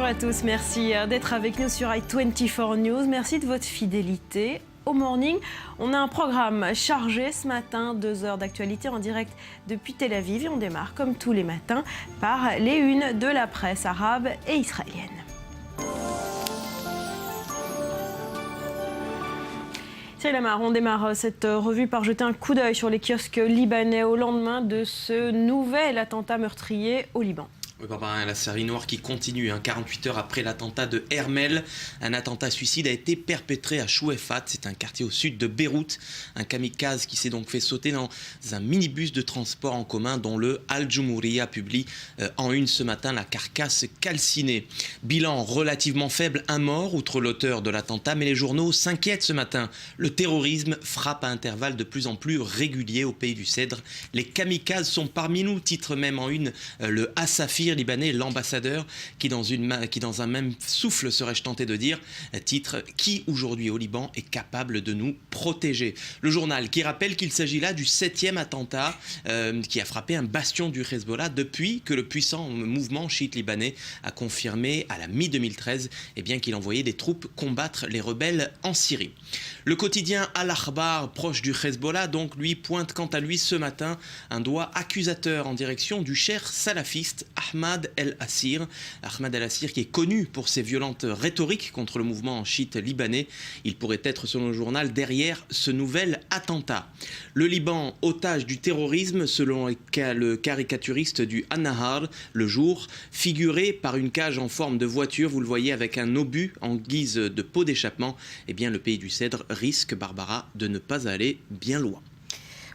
à tous, merci d'être avec nous sur i24 News. Merci de votre fidélité. Au Morning, on a un programme chargé ce matin, 2 heures d'actualité en direct depuis Tel Aviv. Et on démarre comme tous les matins par les unes de la presse arabe et israélienne. Cyril Amar, on démarre cette revue par jeter un coup d'œil sur les kiosques libanais au lendemain de ce nouvel attentat meurtrier au Liban. Oui, Barbara, la série noire qui continue. 48 heures après l'attentat de Hermel, un attentat suicide a été perpétré à Chouefat. C'est un quartier au sud de Beyrouth. Un kamikaze qui s'est donc fait sauter dans un minibus de transport en commun dont le Al-Jumhuriya publie en une ce matin la carcasse calcinée. Bilan relativement faible, un mort outre l'auteur de l'attentat, mais les journaux s'inquiètent ce matin. Le terrorisme frappe à intervalles de plus en plus réguliers au pays du Cèdre. Les kamikazes sont parmi nous, titre même en une le Asafir libanais, l'ambassadeur, qui dans un même souffle, serais-je tenté de dire, titre « Qui aujourd'hui au Liban est capable de nous protéger ?» Le journal qui rappelle qu'il s'agit là du 7e attentat qui a frappé un bastion du Hezbollah depuis que le puissant mouvement chiite libanais a confirmé à la mi-2013 qu'il envoyait des troupes combattre les rebelles en Syrie. Le quotidien Al-Akhbar, proche du Hezbollah, donc lui pointe quant à lui ce matin un doigt accusateur en direction du cher salafiste Ahmad El-Assir. Ahmad El-Assir qui est connu pour ses violentes rhétoriques contre le mouvement chiite libanais. Il pourrait être, selon le journal, derrière ce nouvel attentat. Le Liban, otage du terrorisme, selon le caricaturiste du An-Nahar, le jour, figuré par une cage en forme de voiture, vous le voyez, avec un obus en guise de pot d'échappement. Le pays du Cèdre risque, Barbara, de ne pas aller bien loin.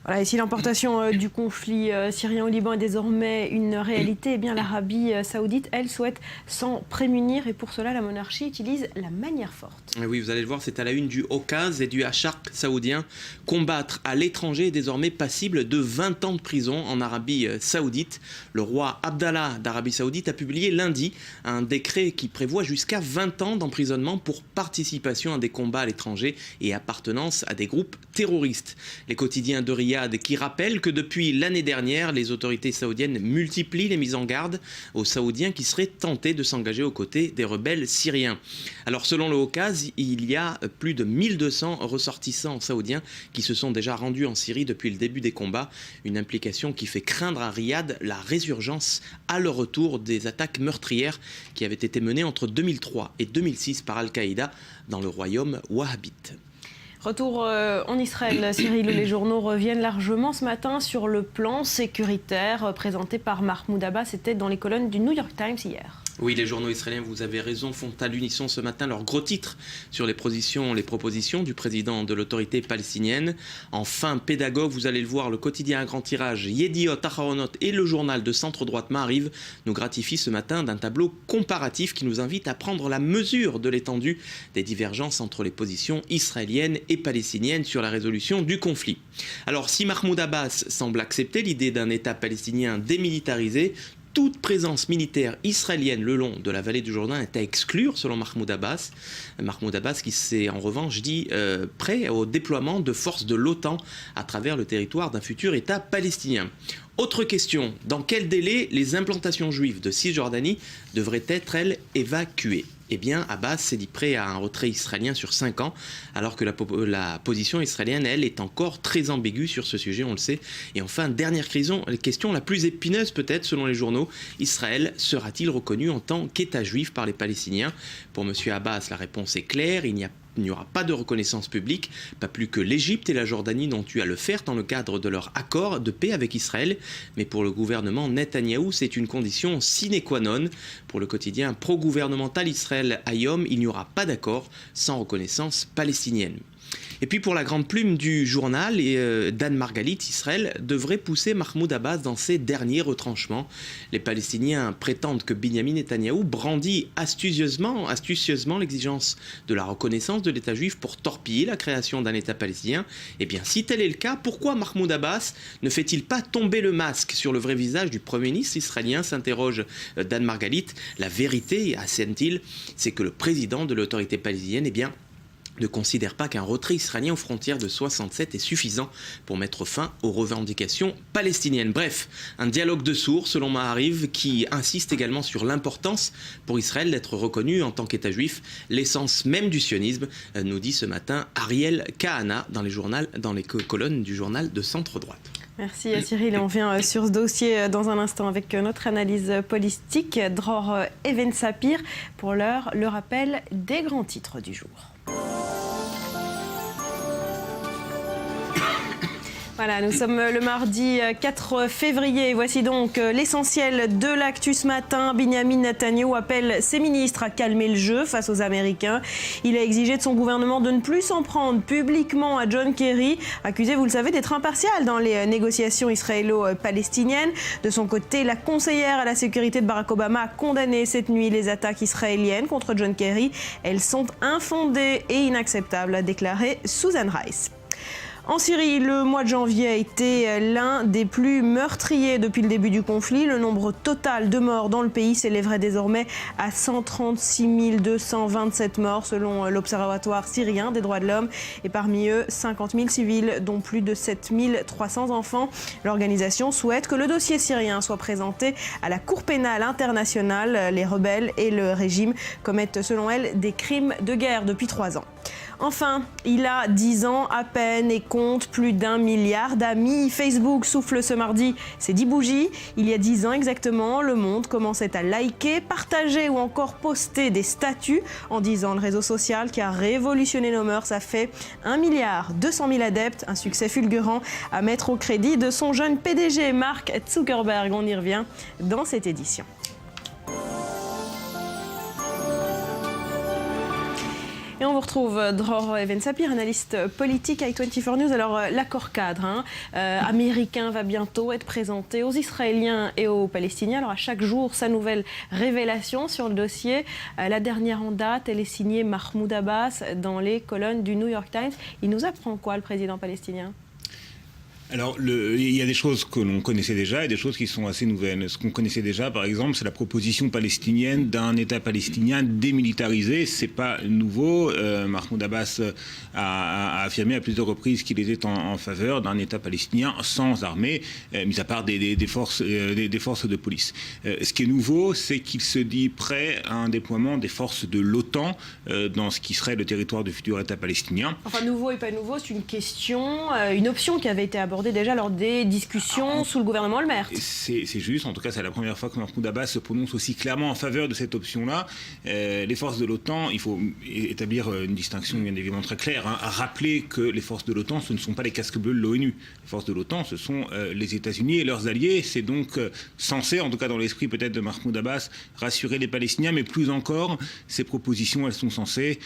Voilà, et si l'importation du conflit syrien au Liban est désormais une réalité, l'Arabie saoudite, elle, souhaite s'en prémunir et pour cela, la monarchie utilise la manière forte. Et oui, vous allez le voir, c'est à la une du Okaz et du Asharq saoudien. Combattre à l'étranger est désormais passible de 20 ans de prison en Arabie saoudite. Le roi Abdallah d'Arabie saoudite a publié lundi un décret qui prévoit jusqu'à 20 ans d'emprisonnement pour participation à des combats à l'étranger et appartenance à des groupes terroristes. Les quotidiens de Riyad qui rappellent que depuis l'année dernière, les autorités saoudiennes multiplient les mises en garde aux Saoudiens qui seraient tentés de s'engager aux côtés des rebelles syriens. Alors selon le Okaz, il y a plus de 1200 ressortissants saoudiens qui se sont déjà rendus en Syrie depuis le début des combats. Une implication qui fait craindre à Riyad la résurgence à leur retour des attaques meurtrières qui avaient été menées entre 2003 et 2006 par Al-Qaïda dans le royaume wahhabite. Retour en Israël, Cyril, où les journaux reviennent largement ce matin sur le plan sécuritaire présenté par Mahmoud Abbas. C'était dans les colonnes du New York Times hier. Oui, les journaux israéliens, vous avez raison, font à l'unisson ce matin leur gros titre sur les propositions du président de l'autorité palestinienne. Enfin, pédagogue, vous allez le voir, le quotidien à grand tirage Yediot Aharonot et le journal de centre-droite Maariv nous gratifient ce matin d'un tableau comparatif qui nous invite à prendre la mesure de l'étendue des divergences entre les positions israéliennes et palestiniennes sur la résolution du conflit. Alors, si Mahmoud Abbas semble accepter l'idée d'un État palestinien démilitarisé, toute présence militaire israélienne le long de la vallée du Jourdain est à exclure selon Mahmoud Abbas. Mahmoud Abbas qui s'est en revanche dit prêt au déploiement de forces de l'OTAN à travers le territoire d'un futur État palestinien. Autre question, dans quel délai les implantations juives de Cisjordanie devraient être, elles, évacuées ? Abbas s'est dit prêt à un retrait israélien sur 5 ans, alors que la position israélienne, elle, est encore très ambiguë sur ce sujet, on le sait. Et enfin, dernière question la plus épineuse peut-être selon les journaux, Israël sera-t-il reconnu en tant qu'État juif par les Palestiniens ? Pour M. Abbas, la réponse est claire, il n'y aura pas de reconnaissance publique, pas plus que l'Égypte et la Jordanie n'ont eu à le faire dans le cadre de leur accord de paix avec Israël. Mais pour le gouvernement Netanyahou, c'est une condition sine qua non. Pour le quotidien pro-gouvernemental Israël Hayom, il n'y aura pas d'accord sans reconnaissance palestinienne. Et puis pour la grande plume du journal, Dan Margalit, Israël devrait pousser Mahmoud Abbas dans ses derniers retranchements. Les Palestiniens prétendent que Binyamin Netanyahou brandit astucieusement l'exigence de la reconnaissance de l'État juif pour torpiller la création d'un État palestinien. Si tel est le cas, pourquoi Mahmoud Abbas ne fait-il pas tomber le masque sur le vrai visage du Premier ministre israélien, s'interroge Dan Margalit. La vérité, assène-t-il, c'est que le président de l'autorité palestinienne, ne considère pas qu'un retrait israélien aux frontières de 67 est suffisant pour mettre fin aux revendications palestiniennes. Bref, un dialogue de sourds selon Maariv qui insiste également sur l'importance pour Israël d'être reconnu en tant qu'État juif, l'essence même du sionisme, nous dit ce matin Ariel Kahana dans les colonnes du journal de centre-droite. Merci Cyril. Et on vient sur ce dossier dans un instant avec notre analyse politique. Dror Even-Sapir, pour l'heure, le rappel des grands titres du jour. Voilà, nous sommes le mardi 4 février. Voici donc l'essentiel de l'actu ce matin. Benjamin Netanyahou appelle ses ministres à calmer le jeu face aux Américains. Il a exigé de son gouvernement de ne plus s'en prendre publiquement à John Kerry, accusé, vous le savez, d'être impartial dans les négociations israélo-palestiniennes. De son côté, la conseillère à la sécurité de Barack Obama a condamné cette nuit les attaques israéliennes contre John Kerry. Elles sont infondées et inacceptables, a déclaré Susan Rice. En Syrie, le mois de janvier a été l'un des plus meurtriers depuis le début du conflit. Le nombre total de morts dans le pays s'élèverait désormais à 136 227 morts selon l'Observatoire syrien des droits de l'homme. Et parmi eux, 50 000 civils, dont plus de 7 300 enfants. L'organisation souhaite que le dossier syrien soit présenté à la Cour pénale internationale. Les rebelles et le régime commettent selon elle des crimes de guerre depuis 3 ans. Enfin, il a 10 ans à peine et compte plus d'1 milliard d'amis. Facebook souffle ce mardi ses 10 bougies. Il y a 10 ans exactement, le monde commençait à liker, partager ou encore poster des statuts. En 10 ans, le réseau social qui a révolutionné nos mœurs a fait 1 milliard 200 000 adeptes. Un succès fulgurant à mettre au crédit de son jeune PDG Mark Zuckerberg. On y revient dans cette édition. Et on vous retrouve Dror Even-Sapir, analyste politique avec 24 News. Alors l'accord cadre américain va bientôt être présenté aux Israéliens et aux Palestiniens. Alors à chaque jour, sa nouvelle révélation sur le dossier. La dernière en date, elle est signée Mahmoud Abbas dans les colonnes du New York Times. Il nous apprend quoi, le président palestinien ? Alors, il y a des choses que l'on connaissait déjà et des choses qui sont assez nouvelles. Ce qu'on connaissait déjà, par exemple, c'est la proposition palestinienne d'un État palestinien démilitarisé. C'est pas nouveau. Mahmoud Abbas a affirmé à plusieurs reprises qu'il était en faveur d'un État palestinien sans armée, mis à part des forces de police. Ce qui est nouveau, c'est qu'il se dit prêt à un déploiement des forces de l'OTAN dans ce qui serait le territoire du futur État palestinien. Enfin, nouveau et pas nouveau, c'est une question, une option qui avait été abordée déjà lors des discussions sous le gouvernement Olmert. C'est juste, en tout cas c'est la première fois que Mahmoud Abbas se prononce aussi clairement en faveur de cette option-là. Les forces de l'OTAN, il faut établir une distinction bien évidemment très claire, à rappeler que les forces de l'OTAN, ce ne sont pas les casques bleus de l'ONU. Les forces de l'OTAN, ce sont les États-Unis et leurs alliés. C'est donc censé, en tout cas dans l'esprit peut-être de Mahmoud Abbas, rassurer les Palestiniens, mais plus encore, ces propositions, elles sont censées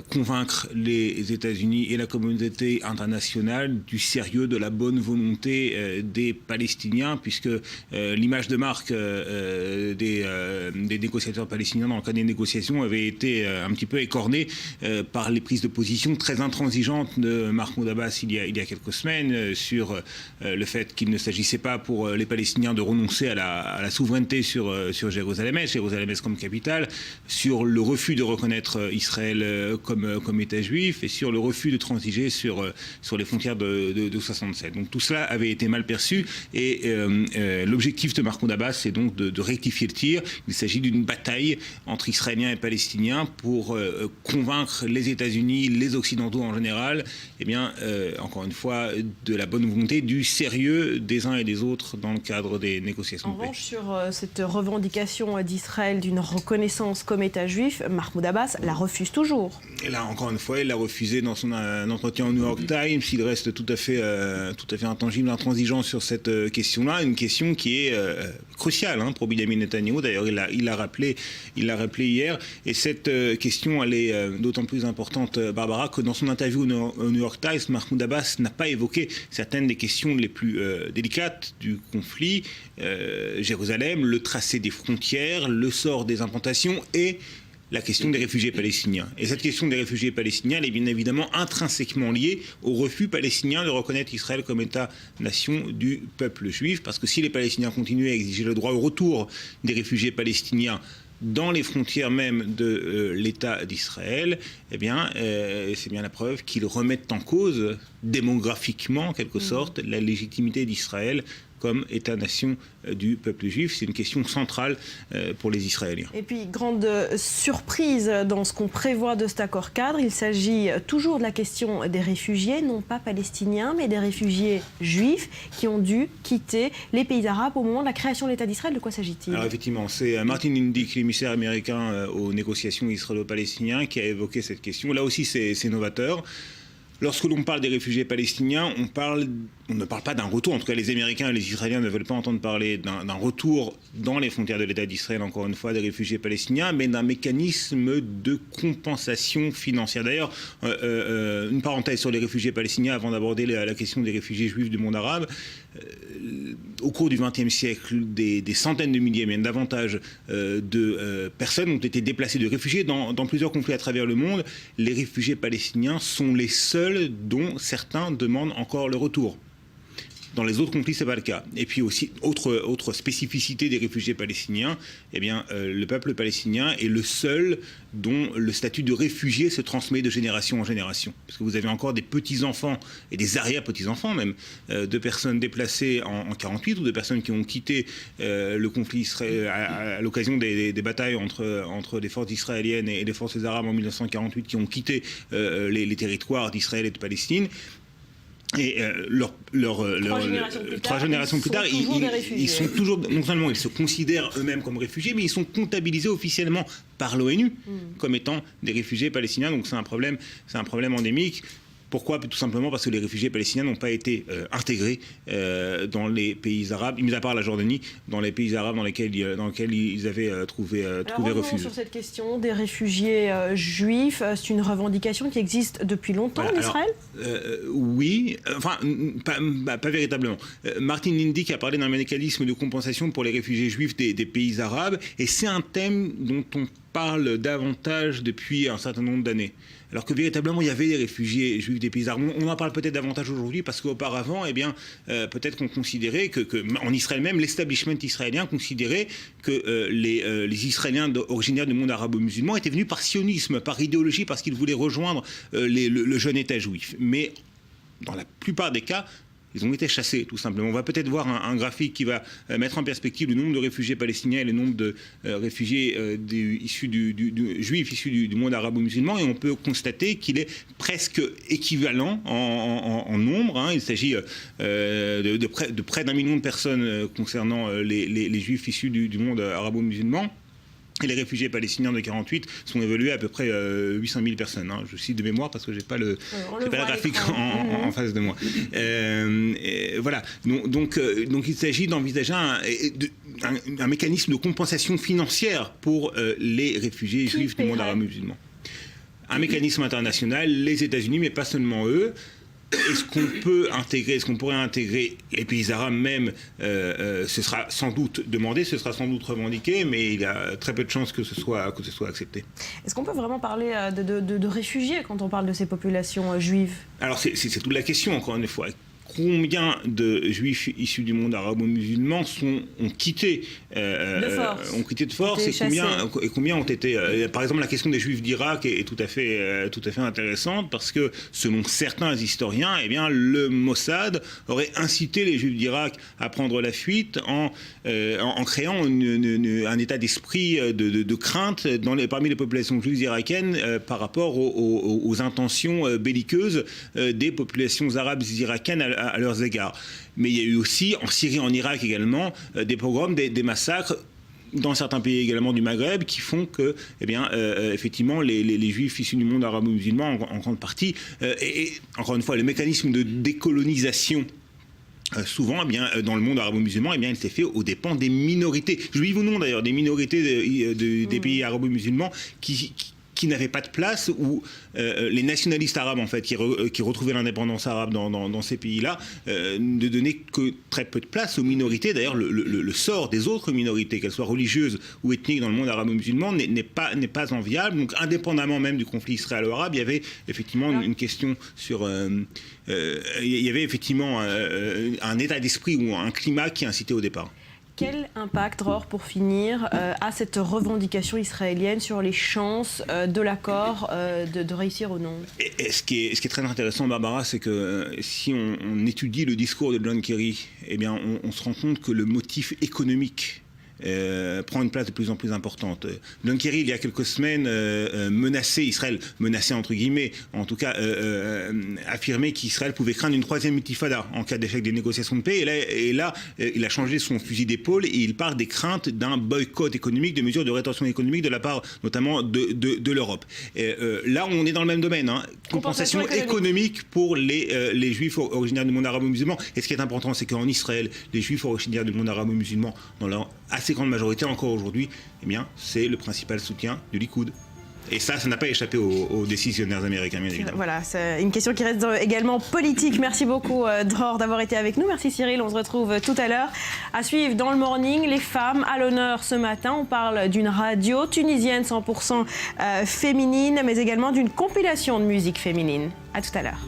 convaincre les États-Unis et la communauté internationale du sérieux, de la bonne volonté des Palestiniens, puisque l'image de marque des négociateurs palestiniens dans le cadre des négociations avait été un petit peu écornée par les prises de position très intransigeantes de Mahmoud Abbas il y a quelques semaines sur le fait qu'il ne s'agissait pas pour les Palestiniens de renoncer à la souveraineté sur Jérusalem-Est comme capitale, sur le refus de reconnaître Israël comme État juif et sur le refus de transiger sur les frontières de 67. Donc tout cela avait été mal perçu et l'objectif de Mahmoud Abbas, c'est donc de rectifier le tir. Il s'agit d'une bataille entre Israéliens et Palestiniens pour convaincre les États-Unis, les Occidentaux en général, encore une fois, de la bonne volonté, du sérieux des uns et des autres dans le cadre des négociations. En revanche, sur cette revendication d'Israël d'une reconnaissance comme État juif, Mahmoud Abbas la refuse toujours. Et là, encore une fois, il l'a refusé dans son entretien au New York Times. Il reste tout à fait intangible, intransigeant sur cette question-là, une question qui est cruciale pour Benjamin Netanyahou. D'ailleurs, il l'a rappelé hier. Et cette question, elle est d'autant plus importante, Barbara, que dans son interview au New York Times, Mahmoud Abbas n'a pas évoqué certaines des questions les plus délicates du conflit. Jérusalem, le tracé des frontières, le sort des implantations et la question des réfugiés palestiniens. Et cette question des réfugiés palestiniens, elle est bien évidemment intrinsèquement liée au refus palestinien de reconnaître Israël comme État-nation du peuple juif, parce que si les Palestiniens continuaient à exiger le droit au retour des réfugiés palestiniens dans les frontières même de l'État d'Israël, c'est bien la preuve qu'ils remettent en cause démographiquement, en quelque sorte, la légitimité d'Israël comme État-nation du peuple juif. C'est une question centrale pour les Israéliens. Et puis, grande surprise dans ce qu'on prévoit de cet accord cadre, il s'agit toujours de la question des réfugiés, non pas palestiniens, mais des réfugiés juifs qui ont dû quitter les pays arabes au moment de la création de l'État d'Israël. De quoi s'agit-il ? Alors effectivement, c'est Martin Indyk, l'émissaire américain aux négociations israélo-palestiniennes, qui a évoqué cette question. Là aussi, c'est novateur. Lorsque l'on parle des réfugiés palestiniens, on ne parle pas d'un retour. En tout cas, les Américains et les Israéliens ne veulent pas entendre parler d'un retour dans les frontières de l'État d'Israël, encore une fois, des réfugiés palestiniens, mais d'un mécanisme de compensation financière. D'ailleurs, une parenthèse sur les réfugiés palestiniens avant d'aborder la question des réfugiés juifs du monde arabe. Au cours du XXe siècle, des centaines de milliers, même davantage de personnes ont été déplacées, de réfugiés dans plusieurs conflits à travers le monde. Les réfugiés palestiniens sont les seuls dont certains demandent encore le retour. Dans les autres conflits, ce n'est pas le cas. Et puis aussi, autre spécificité des réfugiés palestiniens, le peuple palestinien est le seul dont le statut de réfugié se transmet de génération en génération. Parce que vous avez encore des petits-enfants et des arrière-petits-enfants même de personnes déplacées en 1948 ou de personnes qui ont quitté le conflit israélien à l'occasion des batailles entre les forces israéliennes et les forces arabes en 1948 qui ont quitté les territoires d'Israël et de Palestine. Et trois générations plus tard, ils sont toujours, non seulement ils se considèrent eux-mêmes comme réfugiés, mais ils sont comptabilisés officiellement par l'ONU comme étant des réfugiés palestiniens. Donc c'est un problème endémique. Pourquoi ? Tout simplement parce que les réfugiés palestiniens n'ont pas été intégrés dans les pays arabes, mis à part la Jordanie, dans les pays arabes dans lesquels ils avaient trouvé refuge. Sur cette question des réfugiés juifs, c'est une revendication qui existe depuis longtemps en Israël ? Oui, enfin, pas véritablement. Martin Indyk a parlé d'un mécanisme de compensation pour les réfugiés juifs des pays arabes, et c'est un thème dont on parle davantage depuis un certain nombre d'années. Alors que véritablement, il y avait des réfugiés juifs des pays arabes. On en parle peut-être davantage aujourd'hui parce qu'auparavant, peut-être qu'on considérait en Israël même, l'establishment israélien considérait que les Israéliens originaires du monde arabo-musulman étaient venus par sionisme, par idéologie, parce qu'ils voulaient rejoindre le jeune État juif. Mais dans la plupart des cas, ils ont été chassés, tout simplement. On va peut-être voir un graphique qui va mettre en perspective le nombre de réfugiés palestiniens et le nombre de réfugiés juifs issus du monde arabo-musulman, et on peut constater qu'il est presque équivalent en nombre. Il s'agit de près d'1 million de personnes concernant les juifs issus du monde arabo-musulman. Et les réfugiés palestiniens de 1948 sont évalués à peu près 800 000 personnes. Je cite de mémoire parce que je n'ai pas le graphique en face de moi. Voilà. Donc il s'agit d'envisager un mécanisme de compensation financière pour les réfugiés juifs du monde arabe-musulman. Un mécanisme international, les États-Unis, mais pas seulement eux. Est-ce qu'on pourrait intégrer les pays arabes même ce sera sans doute demandé, ce sera sans doute revendiqué, mais il y a très peu de chances que ce soit accepté. Est-ce qu'on peut vraiment parler de réfugiés quand on parle de ces populations juives ? Alors c'est toute la question, encore une fois. Combien de juifs issus du monde arabo-musulman ont quitté de force et combien ont été par exemple, la question des juifs d'Irak est tout à fait intéressante, parce que selon certains historiens, le Mossad aurait incité les juifs d'Irak à prendre la fuite en créant un état d'esprit de crainte parmi les populations juives irakiennes par rapport aux intentions belliqueuses des populations arabes irakiennes à leurs égards. Mais il y a eu aussi, en Syrie, en Irak également, des pogroms, des massacres, dans certains pays également du Maghreb, qui font que, effectivement, les juifs issus du monde arabo-musulman, en grande partie, et encore une fois, le mécanisme de décolonisation, souvent, dans le monde arabo-musulman, il s'est fait aux dépens des minorités, juives ou non d'ailleurs, des minorités des pays arabo-musulmans qui n'avaient pas de place, où les nationalistes arabes, en fait, qui retrouvaient l'indépendance arabe dans ces pays-là, ne donnaient que très peu de place aux minorités. D'ailleurs, le sort des autres minorités, qu'elles soient religieuses ou ethniques dans le monde arabo-musulman, n'est pas enviable. Donc, indépendamment même du conflit israélo-arabe, il y avait effectivement une question sur... il y avait effectivement un état d'esprit ou un climat qui incitait au départ. Quel impact, Dror, pour finir, a cette revendication israélienne sur les chances de l'accord de réussir ou non? Et ce qui est très intéressant, Barbara, c'est que si on étudie le discours de John Kerry, eh bien, on se rend compte que le motif économique prend une place de plus en plus importante. John Kerry, il y a quelques semaines, menaçait Israël, menacé entre guillemets, en tout cas affirmait qu'Israël pouvait craindre une troisième intifada en cas d'échec des négociations de paix. Et là, il a changé son fusil d'épaule et il part des craintes d'un boycott économique, de mesures de rétention économique de la part notamment de l'Europe. Là, on est dans le même domaine. Compensation économique pour les juifs originaires du monde arabo-musulman. Et ce qui est important, c'est qu'en Israël, les juifs originaires du monde arabo-musulman, dans leur assez grande majorité encore aujourd'hui, eh bien, c'est le principal soutien du Likoud. Et ça n'a pas échappé aux décisionnaires américains, bien évidemment. Voilà, c'est une question qui reste également politique. Merci beaucoup, Dror, d'avoir été avec nous. Merci, Cyril. On se retrouve tout à l'heure. À suivre dans le morning, les femmes à l'honneur ce matin. On parle d'une radio tunisienne 100% féminine, mais également d'une compilation de musique féminine. À tout à l'heure.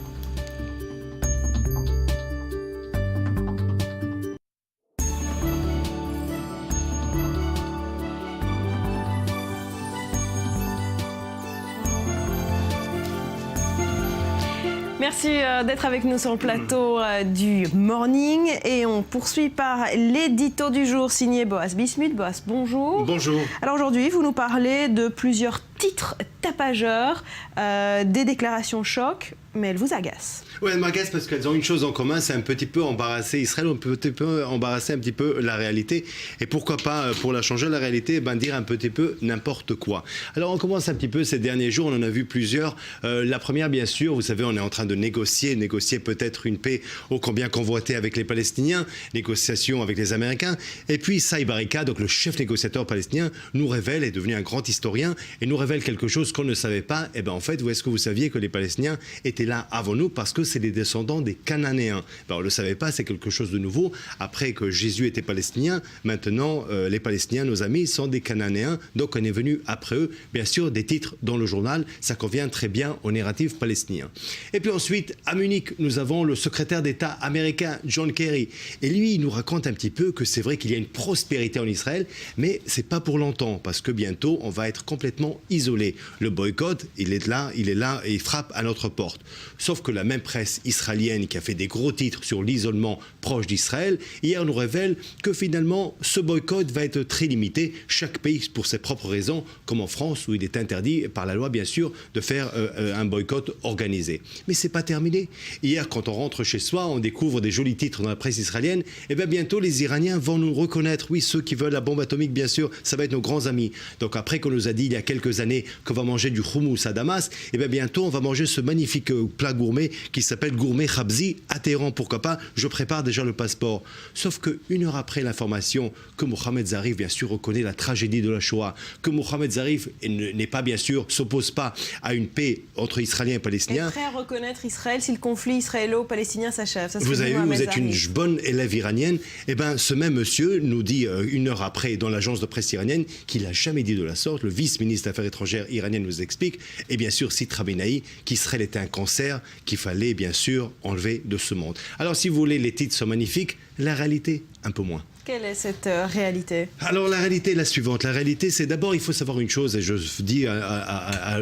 Merci d'être avec nous sur le plateau du Morning. Et on poursuit par l'édito du jour signé Boaz Bismuth. Boaz, bonjour. Bonjour. Alors aujourd'hui, vous nous parlez de plusieurs titres tapageurs, des déclarations choc, mais elles vous agacent. Oui, elles m'agacent parce qu'elles ont une chose en commun, c'est un petit peu embarrasser Israël, un petit peu embarrasser un petit peu la réalité. Et pourquoi pas, pour la changer, la réalité, dire un petit peu n'importe quoi. Alors on commence un petit peu ces derniers jours, on en a vu plusieurs. La première, bien sûr, vous savez, on est en train de négocier peut-être une paix ô combien convoitée avec les Palestiniens, négociation avec les Américains. Et puis Saïb Arika, donc le chef négociateur palestinien, nous révèle, est devenu un grand historien, et nous révèle quelque chose qu'on ne savait pas. Et bien en fait, est-ce que vous saviez que les Palestiniens étaient là avant nous parce que c'est les descendants des Cananéens. On ne le savait pas, c'est quelque chose de nouveau. Après que Jésus était palestinien, maintenant les Palestiniens, nos amis, sont des Cananéens. Donc on est venu après eux, bien sûr, des titres dans le journal. Ça convient très bien au narratif palestinien. Et puis ensuite, à Munich, nous avons le secrétaire d'État américain, John Kerry. Et lui, il nous raconte un petit peu que c'est vrai qu'il y a une prospérité en Israël, mais c'est pas pour longtemps, parce que bientôt, on va être complètement isolé. Le boycott, il est là et il frappe à notre porte. Sauf que la même presse israélienne qui a fait des gros titres sur l'isolement proche d'Israël, hier nous révèle que finalement ce boycott va être très limité, chaque pays pour ses propres raisons, comme en France où il est interdit par la loi bien sûr de faire un boycott organisé. Mais c'est pas terminé. Hier quand on rentre chez soi, on découvre des jolis titres dans la presse israélienne, et bien bientôt les Iraniens vont nous reconnaître, oui ceux qui veulent la bombe atomique bien sûr, ça va être nos grands amis. Donc après qu'on nous a dit il y a quelques années qu'on va manger du houmous à Damas, et bien bientôt on va manger ce magnifique plat gourmet qui s'appelle gourmet Khabzi à Téhéran, pourquoi pas, je prépare déjà le passeport. Sauf que une heure après l'information que Mohamed Zarif bien sûr reconnaît la tragédie de la Shoah, que Mohamed Zarif n'est pas bien sûr, s'oppose pas à une paix entre Israéliens et Palestiniens. Est prêt à reconnaître Israël si le conflit israélo-palestinien s'achève. Vous avez vu, vous êtes une bonne élève iranienne. Eh bien, ce même monsieur nous dit une heure après dans l'agence de presse iranienne qu'il n'a jamais dit de la sorte. Le vice-ministre des Affaires étrangères iranien nous explique, et bien sûr, Sitra Benahi, qu'Israël était un cancer qu'il fallait bien sûr enlever de ce monde. Alors, si vous voulez, les titres sont magnifiques, la réalité, un peu moins. Quelle est cette réalité? Alors la réalité est la suivante. La réalité, c'est d'abord, il faut savoir une chose, et je dis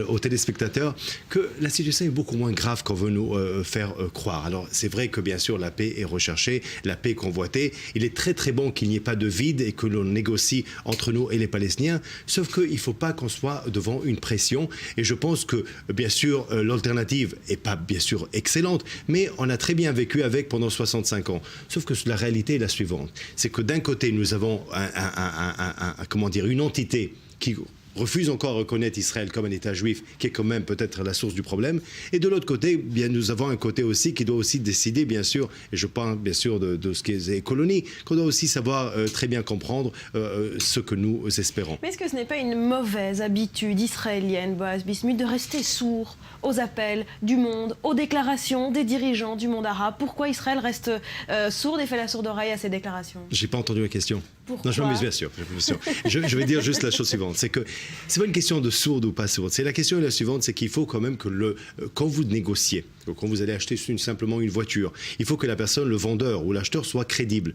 aux téléspectateurs, que la situation est beaucoup moins grave qu'on veut nous faire croire. Alors c'est vrai que bien sûr la paix est recherchée, la paix est convoitée. Il est très très bon qu'il n'y ait pas de vide et que l'on négocie entre nous et les Palestiniens. Sauf qu'il ne faut pas qu'on soit devant une pression. Et je pense que bien sûr l'alternative n'est pas bien sûr excellente, mais on a très bien vécu avec pendant 65 ans. Sauf que la réalité est la suivante. C'est que d'un côté, nous avons une entité qui refuse encore à reconnaître Israël comme un État juif, qui est quand même peut-être la source du problème. Et de l'autre côté, bien, nous avons un côté aussi qui doit aussi décider, bien sûr, et je parle bien sûr de ce qui est les colonies, qu'on doit aussi savoir très bien comprendre ce que nous espérons. Mais est-ce que ce n'est pas une mauvaise habitude israélienne, Boaz Bismuth, de rester sourd aux appels du monde, aux déclarations des dirigeants du monde arabe? Pourquoi Israël reste sourde et fait la sourde oreille à ces déclarations? J'ai pas entendu la question. Pourquoi? Non, je m'amuse bien sûr. Je vais dire juste la chose suivante, c'est que c'est pas une question de sourde ou pas sourde. C'est la question est la suivante, c'est qu'il faut quand même que quand vous négociez, quand vous allez acheter simplement une voiture, il faut que la personne, le vendeur ou l'acheteur, soit crédible.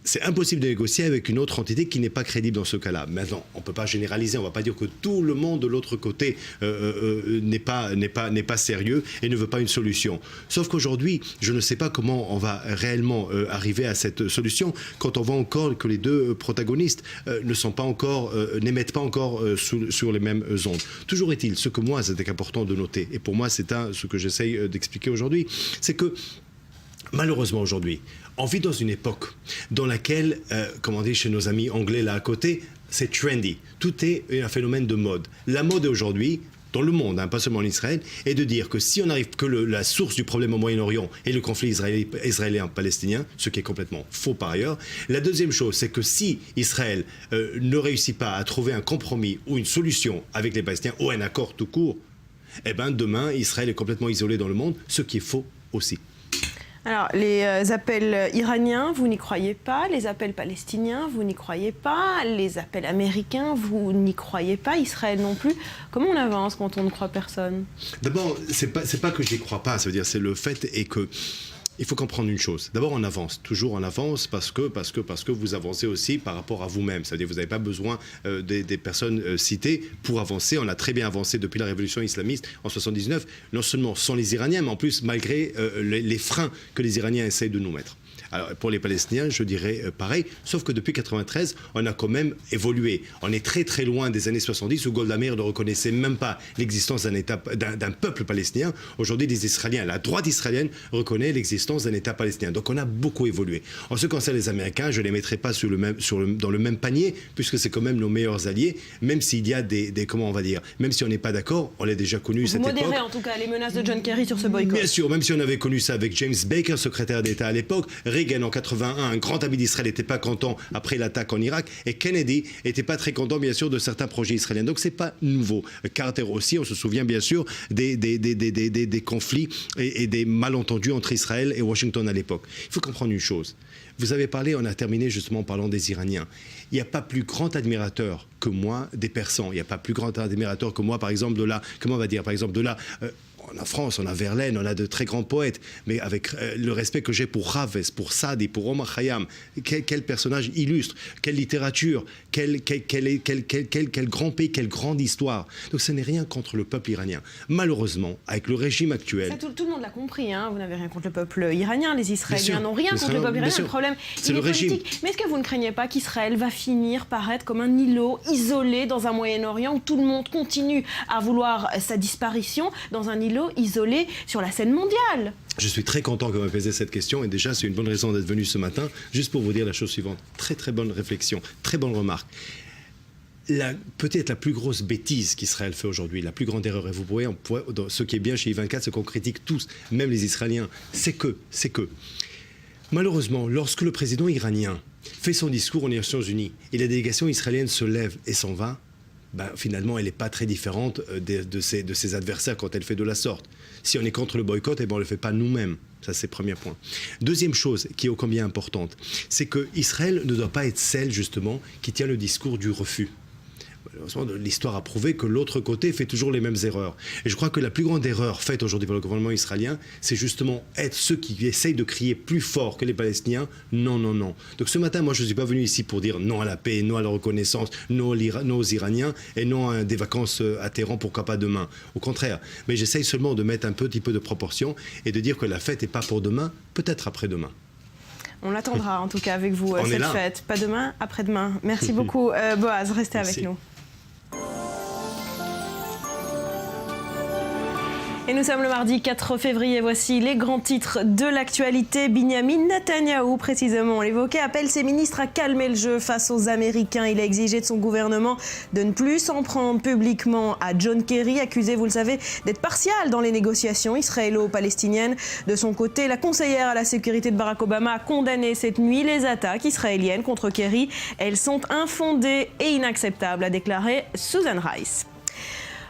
c'est impossible de négocier avec une autre entité qui n'est pas crédible dans ce cas-là. Maintenant, on ne peut pas généraliser, on ne va pas dire que tout le monde de l'autre côté n'est pas sérieux et ne veut pas une solution. Sauf qu'aujourd'hui, je ne sais pas comment on va réellement arriver à cette solution quand on voit encore que les deux protagonistes n'émettent pas encore sur les mêmes ondes. Toujours est-il, ce que moi, c'était important de noter, et pour moi, c'est ce que j'essaye d'expliquer aujourd'hui, c'est que malheureusement aujourd'hui, on vit dans une époque dans laquelle, comme on dit chez nos amis anglais là à côté, c'est trendy. Tout est un phénomène de mode. La mode aujourd'hui, dans le monde, pas seulement en Israël, est de dire que si on arrive que la source du problème au Moyen-Orient est le conflit israélien-palestinien, ce qui est complètement faux par ailleurs. La deuxième chose, c'est que si Israël ne réussit pas à trouver un compromis ou une solution avec les Palestiniens, ou un accord tout court, eh ben demain, Israël est complètement isolé dans le monde, ce qui est faux aussi. Alors, les appels iraniens, vous n'y croyez pas. Les appels palestiniens, vous n'y croyez pas. Les appels américains, vous n'y croyez pas. Israël non plus. Comment on avance quand on ne croit personne? D'abord, c'est pas que je n'y crois pas. Ça veut dire c'est le fait est que il faut comprendre une chose. D'abord, on avance, toujours en avance, parce que vous avancez aussi par rapport à vous-même. Ça veut dire que vous n'avez pas besoin des personnes citées pour avancer. On a très bien avancé depuis la révolution islamiste en 79, non seulement sans les Iraniens, mais en plus malgré les freins que les Iraniens essayent de nous mettre. Alors, pour les Palestiniens, je dirais pareil, sauf que depuis 1993, on a quand même évolué. On est très très loin des années 70 où Golda Meir ne reconnaissait même pas l'existence d'un peuple palestinien. Aujourd'hui, les Israéliens, la droite israélienne reconnaît l'existence d'un État palestinien. Donc on a beaucoup évolué. En ce qui concerne les Américains, je ne les mettrai pas dans le même panier, puisque c'est quand même nos meilleurs alliés, même s'il y a comment on va dire, même si on n'est pas d'accord, on l'a déjà connu cette époque. Vous modérez en tout cas les menaces de John Kerry sur ce boycott. Bien sûr, même si on avait connu ça avec James Baker, secrétaire d'État à l'époque, Reagan en 81, un grand ami d'Israël, n'était pas content après l'attaque en Irak, et Kennedy n'était pas très content bien sûr de certains projets israéliens. Donc c'est pas nouveau. Carter aussi, on se souvient bien sûr des conflits et des malentendus entre Israël et Washington à l'époque. Il faut comprendre une chose. Vous avez parlé, on a terminé justement en parlant des Iraniens. Il n'y a pas plus grand admirateur que moi des Persans. Il n'y a pas plus grand admirateur que moi, par exemple, en France, on a Verlaine, on a de très grands poètes, mais avec le respect que j'ai pour Raves, pour Sadi, pour Omar Khayyam, quel personnage illustre, quelle littérature, quel grand pays, quelle grande histoire. Donc ce n'est rien contre le peuple iranien. Malheureusement, avec le régime actuel... Ça, tout le monde l'a compris, hein. Vous n'avez rien contre le peuple iranien, les Israéliens n'ont rien contre le peuple iranien, le problème c'est le régime. Politique. Mais est-ce que vous ne craignez pas qu'Israël va finir par être comme un îlot isolé dans un Moyen-Orient où tout le monde continue à vouloir sa disparition, dans un îlot isolé sur la scène mondiale? Je suis très content que vous m'ayez posé cette question, et déjà c'est une bonne raison d'être venu ce matin, juste pour vous dire la chose suivante. Très très bonne réflexion, très bonne remarque. Peut-être la plus grosse bêtise qu'Israël fait aujourd'hui, la plus grande erreur, et vous pourrez, ce qui est bien chez I24, ce qu'on critique tous, même les Israéliens, c'est que malheureusement, lorsque le président iranien fait son discours aux Nations Unies et la délégation israélienne se lève et s'en va, finalement, elle n'est pas très différente de ses adversaires quand elle fait de la sorte. Si on est contre le boycott, on ne le fait pas nous-mêmes. Ça, c'est le premier point. Deuxième chose qui est ô combien importante, c'est qu'Israël ne doit pas être celle, justement, qui tient le discours du refus. L'histoire a prouvé que l'autre côté fait toujours les mêmes erreurs. Et je crois que la plus grande erreur faite aujourd'hui par le gouvernement israélien, c'est justement être ceux qui essayent de crier plus fort que les Palestiniens, non, non, non. Donc ce matin, moi, je ne suis pas venu ici pour dire non à la paix, non à la reconnaissance, non aux Iraniens et non à des vacances à Téhéran, pourquoi pas demain. Au contraire. Mais j'essaye seulement de mettre un petit peu de proportion et de dire que la fête n'est pas pour demain, peut-être après-demain. On l'attendra en tout cas avec vous, cette fête. Pas demain, après-demain. Merci beaucoup, Boaz. Restez avec nous. Et nous sommes le mardi 4 février. Voici les grands titres de l'actualité. Binyamin Netanyahou, précisément, on l'évoquait, appelle ses ministres à calmer le jeu face aux Américains. Il a exigé de son gouvernement de ne plus s'en prendre publiquement à John Kerry, accusé, vous le savez, d'être partial dans les négociations israélo-palestiniennes. De son côté, la conseillère à la sécurité de Barack Obama a condamné cette nuit les attaques israéliennes contre Kerry. Elles sont infondées et inacceptables, a déclaré Susan Rice.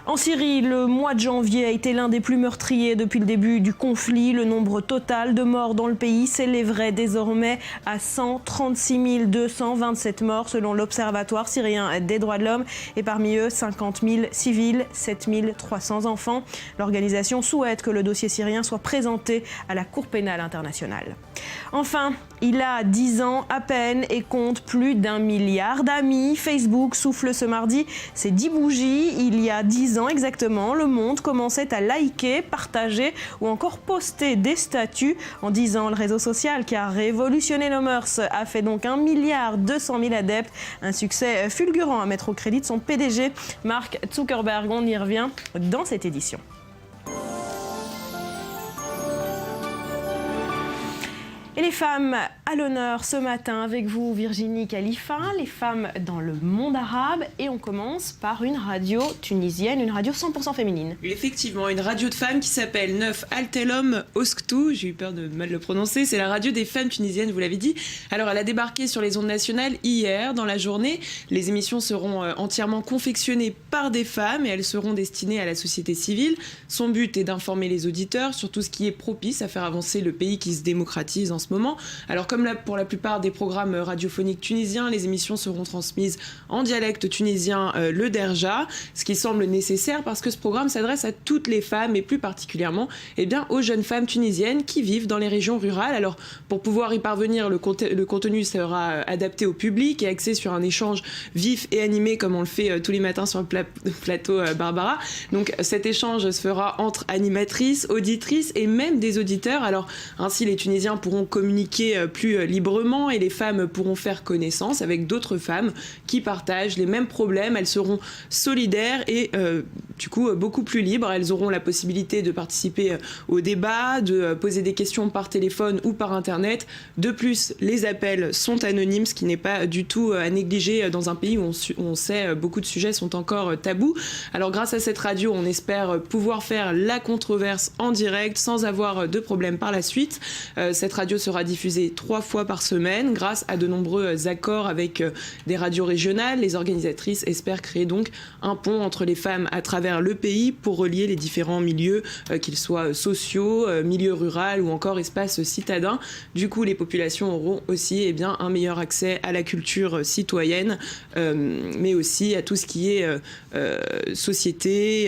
En Syrie, le mois de janvier a été l'un des plus meurtriers depuis le début du conflit. Le nombre total de morts dans le pays s'élèverait désormais à 136 227 morts selon l'Observatoire syrien des droits de l'homme et parmi eux 50 000 civils, 7 300 enfants. L'organisation souhaite que le dossier syrien soit présenté à la Cour pénale internationale. Enfin, il a 10 ans à peine et compte plus d'1 milliard d'amis. Facebook souffle ce mardi ses 10 bougies. Il y a 10 ans exactement, le monde commençait à liker, partager ou encore poster des statuts. En 10 ans, le réseau social qui a révolutionné nos mœurs a fait donc 1 200 000 adeptes. Un succès fulgurant à mettre au crédit de son PDG, Mark Zuckerberg. On y revient dans cette édition. Et les femmes à l'honneur ce matin avec vous, Virginie Khalifa, les femmes dans le monde arabe. Et on commence par une radio tunisienne, une radio 100% féminine. Effectivement, une radio de femmes qui s'appelle Neuf Altelom Osktou, j'ai eu peur de mal le prononcer, c'est la radio des femmes tunisiennes, vous l'avez dit. Alors elle a débarqué sur les ondes nationales hier dans la journée. Les émissions seront entièrement confectionnées par des femmes et elles seront destinées à la société civile. Son but est d'informer les auditeurs sur tout ce qui est propice à faire avancer le pays qui se démocratise en ce moment. Alors comme pour la plupart des programmes radiophoniques tunisiens, les émissions seront transmises en dialecte tunisien, le derja, ce qui semble nécessaire parce que ce programme s'adresse à toutes les femmes et plus particulièrement aux jeunes femmes tunisiennes qui vivent dans les régions rurales. Alors pour pouvoir y parvenir, le contenu sera adapté au public et axé sur un échange vif et animé comme on le fait tous les matins sur le plateau Barbara. Donc cet échange se fera entre animatrices, auditrices et même des auditeurs. Alors ainsi les Tunisiens pourront communiquer plus librement et les femmes pourront faire connaissance avec d'autres femmes qui partagent les mêmes problèmes. Elles seront solidaires et du coup beaucoup plus libres. Elles auront la possibilité de participer au débat, de poser des questions par téléphone ou par internet. De plus, les appels sont anonymes, ce qui n'est pas du tout à négliger dans un pays où on sait beaucoup de sujets sont encore tabous. Alors grâce à cette radio, on espère pouvoir faire la controverse en direct sans avoir de problème par la suite. Cette radio sera diffusée 3 fois par semaine grâce à de nombreux accords avec des radios régionales. Les organisatrices espèrent créer donc un pont entre les femmes à travers le pays pour relier les différents milieux, qu'ils soient sociaux, milieu rural ou encore espaces citadins. Du coup, les populations auront aussi un meilleur accès à la culture citoyenne, mais aussi à tout ce qui est société.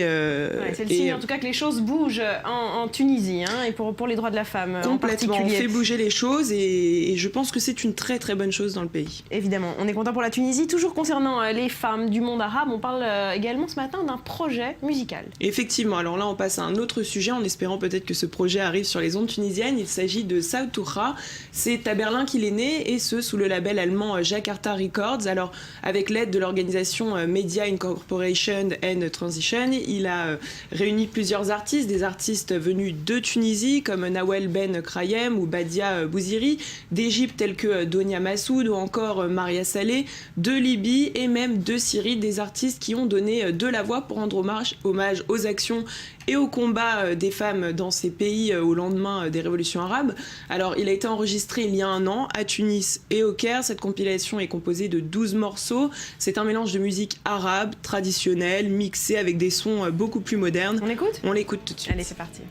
C'est le signe en tout cas que les choses bougent en Tunisie et pour les droits de la femme en particulier. On fait bouger les choses et je pense que c'est une très très bonne chose dans le pays. Évidemment, on est content pour la Tunisie. Toujours concernant les femmes du monde arabe, on parle également ce matin d'un projet musical. Effectivement, alors là on passe à un autre sujet en espérant peut-être que ce projet arrive sur les ondes tunisiennes. Il s'agit de Sautoura. C'est à Berlin qu'il est né et ce sous le label allemand Jakarta Records. Alors avec l'aide de l'organisation Media Incorporation and Transition, il a réuni plusieurs artistes, des artistes venus de Tunisie comme Nawel Ben Krayem ou Badia Bouziri, d'Égypte tels que Donia Massoud ou encore Maria Saleh, de Libye et même de Syrie, des artistes qui ont donné de la voix pour rendre hommage aux actions et au combat des femmes dans ces pays au lendemain des révolutions arabes. Alors il a été enregistré il y a 1 an à Tunis et au Caire. Cette compilation est composée de 12 morceaux. C'est un mélange de musique arabe, traditionnelle, mixée avec des sons beaucoup plus modernes. On l'écoute ? On l'écoute tout de suite. Allez, c'est parti.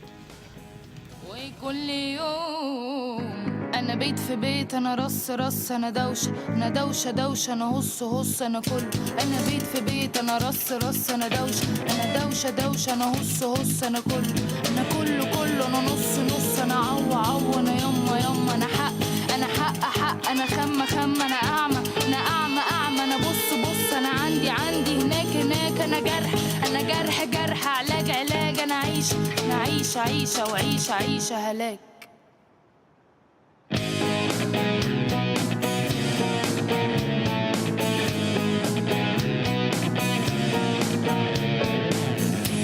أنا بيت في بيت أنا رص أنا دوشة أنا هص أنا كل أنا بيت في بيت أنا رص أنا دوشة أنا هص أنا كل أنا كله أنا نص أنا عو أنا يما أنا حق أنا خم أنا أعمى أنا بص أنا عندي هناك أنا جرح علاج أنا عيشة وعيشة هلاك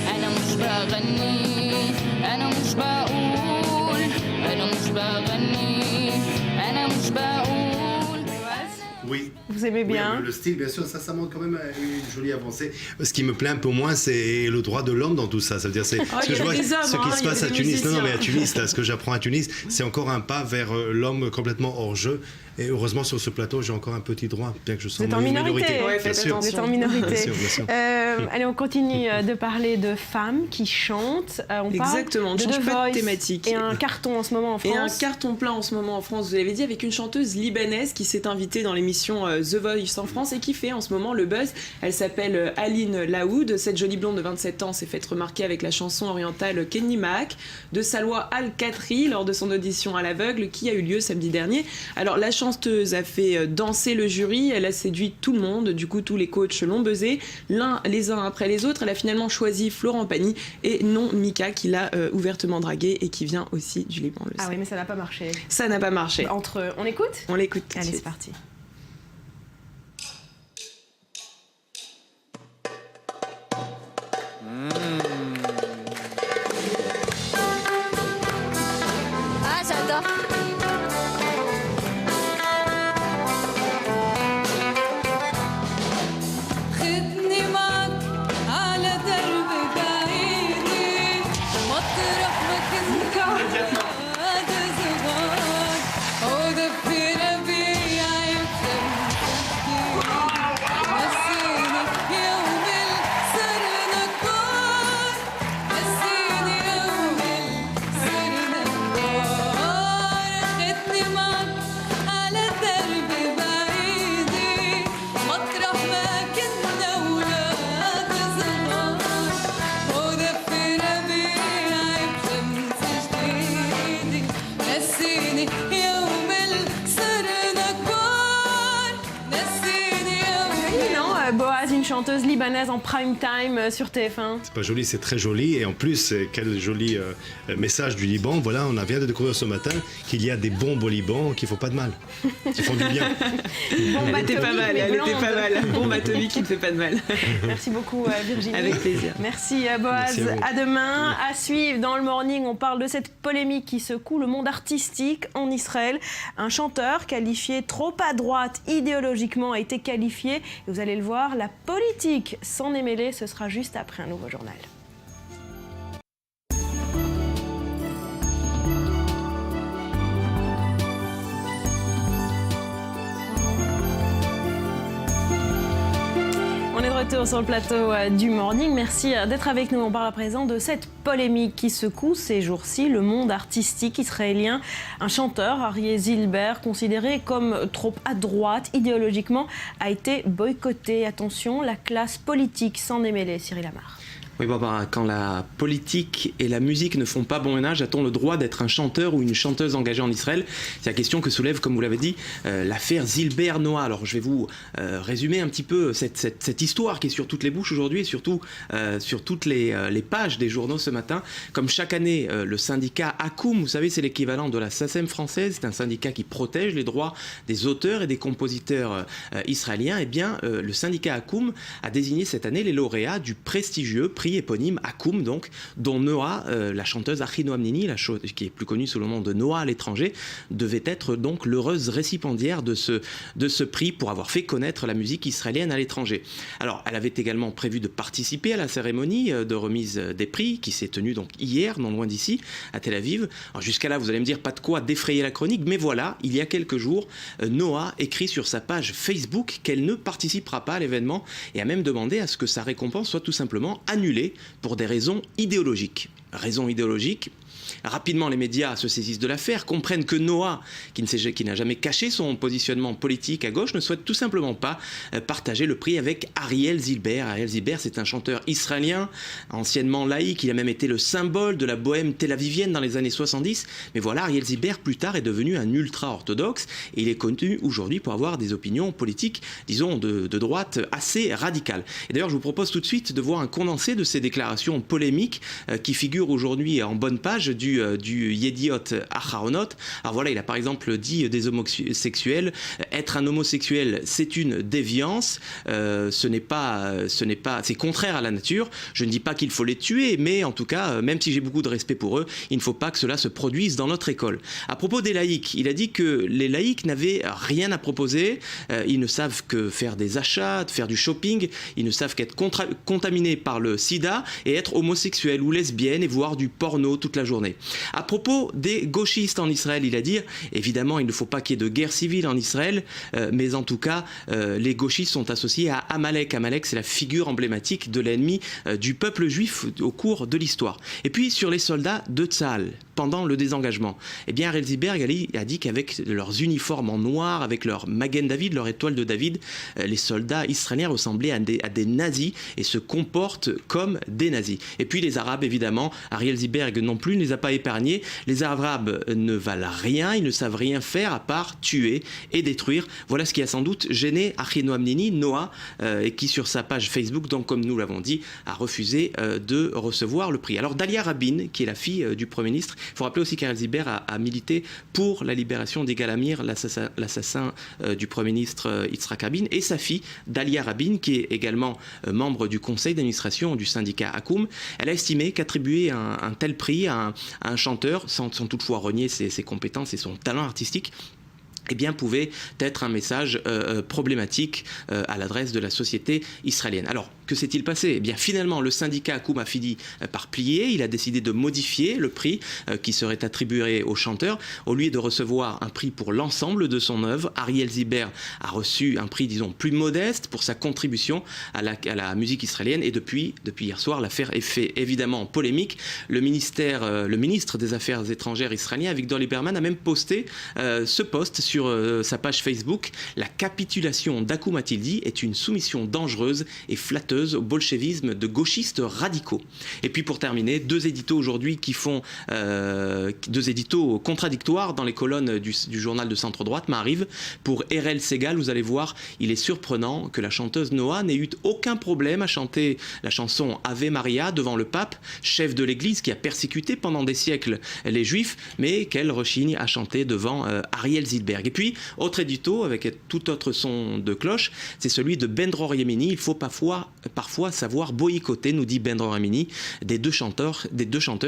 أنا مش بغني أنا مش بقول أنا مش بغني أنا مش بقول Oui. vous aimez bien. Oui, le style, bien sûr, ça montre quand même une jolie avancée. Ce qui me plaît un peu moins, c'est le droit de l'homme dans tout ça. Ça veut dire, c'est ce que je vois, ce qui se passe à Tunis. Non, mais à Tunis, là, ce que j'apprends à Tunis, c'est encore un pas vers l'homme complètement hors jeu. Et heureusement, sur ce plateau, j'ai encore un petit droit, bien que je sois en minorité. Ouais, bien sûr. Vous êtes en minorité. Bien sûr. Allez, on continue de parler de femmes qui chantent. On Exactement, on ne parle change de pas Voice de thématique. Et un carton en ce moment en France. Et un carton plein en ce moment en France, vous l'avez dit, avec une chanteuse libanaise qui s'est invitée dans l'émission The Voice en France et qui fait en ce moment le buzz. Elle s'appelle Aline Laoud. Cette jolie blonde de 27 ans s'est faite remarquer avec la chanson orientale Kenny Mac de Salwa Al-Khatri lors de son audition à l'aveugle qui a eu lieu samedi dernier. Alors la chanteuse a fait danser le jury, elle a séduit tout le monde, du coup tous les coachs l'ont buzzé, les uns après les autres. Elle a finalement choisi Florent Pagny et non Mika qui l'a ouvertement dragué et qui vient aussi du Liban. Ah oui, mais ça n'a pas marché. Ça n'a pas marché. On écoute ? On l'écoute tout de Allez, suite. c'est parti. Ah, j'adore. خدني معك على درب بعيد مطرح ما كنت قاعد صغار ودفي ربيعي بشمسك نسيني يوم صرنا كبار نسيني يوم صرنا كبار خدني معك على درب بعيد مطرح ما كنا ولاد صغار ودفي ربيعي بشمس جديدة نسيني يوم صرنا كبار نسيني يوم Non, Boaz, une chanteuse libanaise en prime time sur TF1. C'est pas joli, c'est très joli. Et en plus, quel joli message du Liban. Voilà, on vient de découvrir ce matin qu'il y a des bombes au Liban qui font pas de mal, qui font du bien. Elle était pas mal, elle était pas mal. Bombe atomique qui ne fait pas de mal. Merci beaucoup Virginie. Avec plaisir. Merci Boaz. Merci à vous. À demain. À suivre dans le morning, on parle de cette polémique qui secoue le monde artistique en Israël. Un chanteur qualifié trop à droite idéologiquement a été qualifié. Et vous allez le voir, la politique s'en est mêlée. Ce sera juste après un nouveau journal. On est de retour sur le plateau du Morning. Merci d'être avec nous. On parle à présent de cette polémique qui secoue ces jours-ci le monde artistique israélien. Un chanteur, Arié Zilber, considéré comme trop à droite idéologiquement, a été boycotté. Attention, la classe politique s'en est mêlée. Cyril Amar. Oui, Barbara, quand la politique et la musique ne font pas bon ménage, a-t-on le droit d'être un chanteur ou une chanteuse engagée en Israël ? C'est la question que soulève, comme vous l'avez dit, l'affaire Zilber Noah. Alors, je vais vous résumer un petit peu cette histoire qui est sur toutes les bouches aujourd'hui et surtout sur toutes les pages des journaux ce matin. Comme chaque année, le syndicat Hakoum, vous savez, c'est l'équivalent de la SACEM française, c'est un syndicat qui protège les droits des auteurs et des compositeurs israéliens. Eh bien, le syndicat Hakoum a désigné cette année les lauréats du prestigieux prix éponyme Hakoum, donc, dont Noah, la chanteuse Achinoam Nini, qui est plus connue sous le nom de Noah à l'étranger, devait être donc l'heureuse récipiendaire de ce prix pour avoir fait connaître la musique israélienne à l'étranger. Alors, elle avait également prévu de participer à la cérémonie de remise des prix qui s'est tenue donc hier, non loin d'ici, à Tel Aviv. Alors, jusqu'à là, vous allez me dire, pas de quoi défrayer la chronique, mais voilà, il y a quelques jours, Noah écrit sur sa page Facebook qu'elle ne participera pas à l'événement et a même demandé à ce que sa récompense soit tout simplement annulée pour des raisons idéologiques. Raisons idéologiques. Rapidement, les médias se saisissent de l'affaire, comprennent que Noah, qui n'a jamais caché son positionnement politique à gauche, ne souhaite tout simplement pas partager le prix avec Ariel Zilber. Ariel Zilber, c'est un chanteur israélien, anciennement laïque, il a même été le symbole de la bohème tel-avivienne dans les années 70. Mais voilà, Ariel Zilber, plus tard, est devenu un ultra-orthodoxe et il est connu aujourd'hui pour avoir des opinions politiques, disons, de droite assez radicales. Et d'ailleurs, je vous propose tout de suite de voir un condensé de ces déclarations polémiques qui figurent aujourd'hui en bonne page du Yediot Aharonot. Alors voilà, il a par exemple dit des homosexuels, être un homosexuel, c'est une déviance, c'est contraire à la nature. Je ne dis pas qu'il faut les tuer, mais en tout cas, même si j'ai beaucoup de respect pour eux, il ne faut pas que cela se produise dans notre école. À propos des laïcs, il a dit que les laïcs n'avaient rien à proposer, ils ne savent que faire des achats, faire du shopping, ils ne savent qu'être contaminés par le sida et être homosexuels ou lesbiennes et voir du porno toute la journée. À propos des gauchistes en Israël, il a dit, évidemment, il ne faut pas qu'il y ait de guerre civile en Israël, mais en tout cas, les gauchistes sont associés à Amalek. Amalek, c'est la figure emblématique de l'ennemi du peuple juif au cours de l'histoire. Et puis, sur les soldats de Tzahal, pendant le désengagement, eh bien, Ariel Zilberg a dit qu'avec leurs uniformes en noir, avec leur Magen David, leur étoile de David, les soldats israéliens ressemblaient à des nazis et se comportent comme des nazis. Et puis les Arabes, évidemment, Ariel Zilberg non plus ne les a pas épargnés. Les Arabes ne valent rien, ils ne savent rien faire à part tuer et détruire. Voilà ce qui a sans doute gêné Achinoam Nini, Noah, et qui sur sa page Facebook, donc comme nous l'avons dit, a refusé de recevoir le prix. Alors Dalia Rabin, qui est la fille du Premier ministre, il faut rappeler aussi qu'Ariel Zilberg a milité pour la libération d'Yigal Amir, l'assassin du Premier ministre Yitzhak Rabin, et sa fille Dalia Rabin, qui est également membre du conseil d'administration du syndicat Hakoum. Elle a estimé qu'attribuer un tel prix à un chanteur, sans toutefois renier ses compétences et son talent artistique, eh bien, pouvait être un message problématique à l'adresse de la société israélienne. Alors, que s'est-il passé ? Eh bien, finalement, le syndicat Hakoum a fini par plier. Il a décidé de modifier le prix qui serait attribué au chanteur. Au lieu de recevoir un prix pour l'ensemble de son œuvre, Ariel Zilberg a reçu un prix, disons, plus modeste pour sa contribution à la musique israélienne. Et depuis hier soir, l'affaire est fait évidemment polémique. Le ministre des Affaires étrangères israélien, Avigdor Lieberman, a même posté ce post sur sa page Facebook. La capitulation d'Hakoum, a-t-il dit, est une soumission dangereuse et flatteuse au bolchevisme de gauchistes radicaux. Et puis pour terminer, deux éditos aujourd'hui qui font deux éditos contradictoires dans les colonnes du journal de centre-droite m'arrivent. Pour Erel Segal, vous allez voir, il est surprenant que la chanteuse Noah n'ait eu aucun problème à chanter la chanson Ave Maria devant le pape, chef de l'Église qui a persécuté pendant des siècles les Juifs, mais qu'elle rechigne à chanter devant Ariel Zilberg. Et puis, autre édito avec tout autre son de cloche, c'est celui de Ben Dror Yemini. Il faut parfois savoir boycotter, nous dit Ben Dror Yemini. Des deux chanteurs,